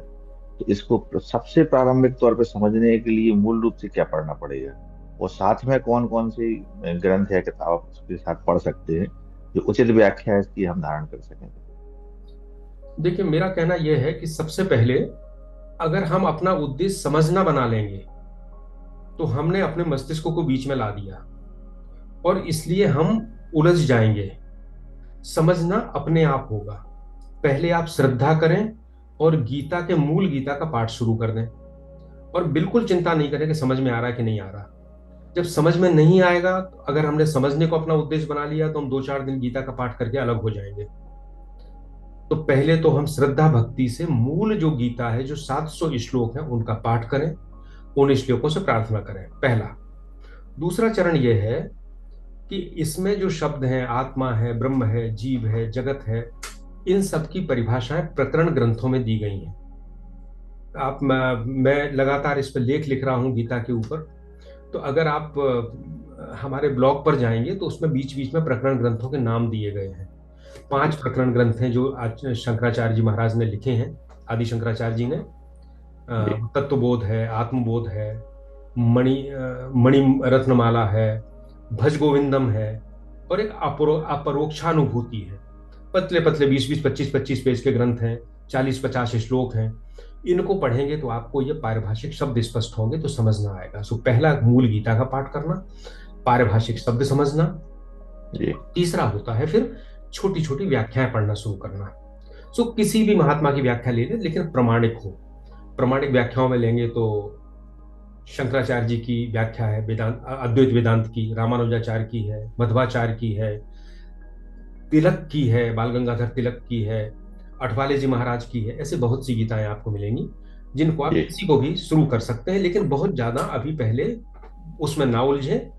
तो इसको सबसे प्रारंभिक तौर पे समझने के लिए मूल रूप से क्या पढ़ना पड़ेगा, और साथ में कौन कौन सी ग्रंथ या किताब उसके साथ पढ़ सकते हैं जो उचित व्याख्या है इसकी हम धारण कर सकें? देखिए, मेरा कहना यह है कि सबसे पहले अगर हम अपना उद्देश्य समझना बना लेंगे, तो हमने अपने मस्तिष्क को बीच में ला दिया और इसलिए हम उलझ जाएंगे। समझना अपने आप होगा। पहले आप श्रद्धा करें और गीता के मूल गीता का पाठ शुरू कर दें, और बिल्कुल चिंता नहीं करें कि समझ में आ रहा है कि नहीं आ रहा। जब समझ में नहीं आएगा, तो अगर हमने समझने को अपना उद्देश्य बना लिया, तो हम 2-4 दिन गीता का पाठ करके अलग हो जाएंगे। तो पहले तो हम श्रद्धा भक्ति से मूल जो गीता है, जो 700 श्लोक हैं, उनका पाठ करें, उन श्लोकों से प्रार्थना करें, पहला। दूसरा चरण यह है कि इसमें जो शब्द हैं, आत्मा है, ब्रह्म है, जीव है, जगत है, इन सब की परिभाषाएं प्रकरण ग्रंथों में दी गई हैं। मैं लगातार इस पर लेख लिख रहा हूं गीता के ऊपर। तो अगर आप हमारे ब्लॉग पर जाएंगे तो उसमें बीच बीच में प्रकरण ग्रंथों के नाम दिए गए हैं। 5 प्रकरण ग्रंथ हैं जो आज शंकराचार्य जी महाराज ने लिखे हैं, आदि शंकराचार्य जी ने। जी तत्वबोध है, आत्मबोध है, मणि रत्नमाला है, भज गोविंदम है, और एक अपरोक्षानुभूति है। पतले पतले 20-20, 25-25 पेज के ग्रंथ हैं, 40-50 श्लोक हैं। इनको पढ़ेंगे तो आपको ये पारिभाषिक शब्द स्पष्ट होंगे, तो समझना आएगा। सो पहला मूल गीता का पाठ करना, पारिभाषिक शब्द समझना। जी तीसरा होता है फिर छोटी छोटी व्याख्याएं पढ़ना शुरू करना। सो किसी भी महात्मा की व्याख्या ले लें, लेकिन प्रमाणिक हो। प्रमाणिक व्याख्याओं में लेंगे तो शंकराचार्य जी की व्याख्या है वेदांत, अद्वैत वेदांत की, रामानुजाचार्य की है, मध्वाचार्य की है, तिलक की है, बाल गंगाधर तिलक की है, अठवाले जी महाराज की है। ऐसे बहुत सी गीताएं आपको मिलेंगी। जिनको आप जी किसी को भी शुरू कर सकते हैं, लेकिन बहुत ज्यादा अभी पहले उसमें ना उलझे,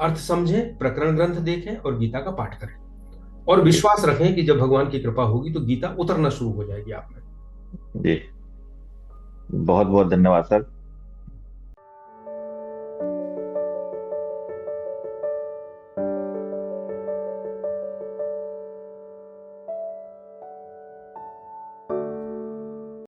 अर्थ समझें, प्रकरण ग्रंथ देखें और गीता का पाठ करें, और जी विश्वास रखें कि जब भगवान की कृपा होगी तो गीता उतरना शुरू हो जाएगी आप में। जी। बहुत बहुत धन्यवाद सर।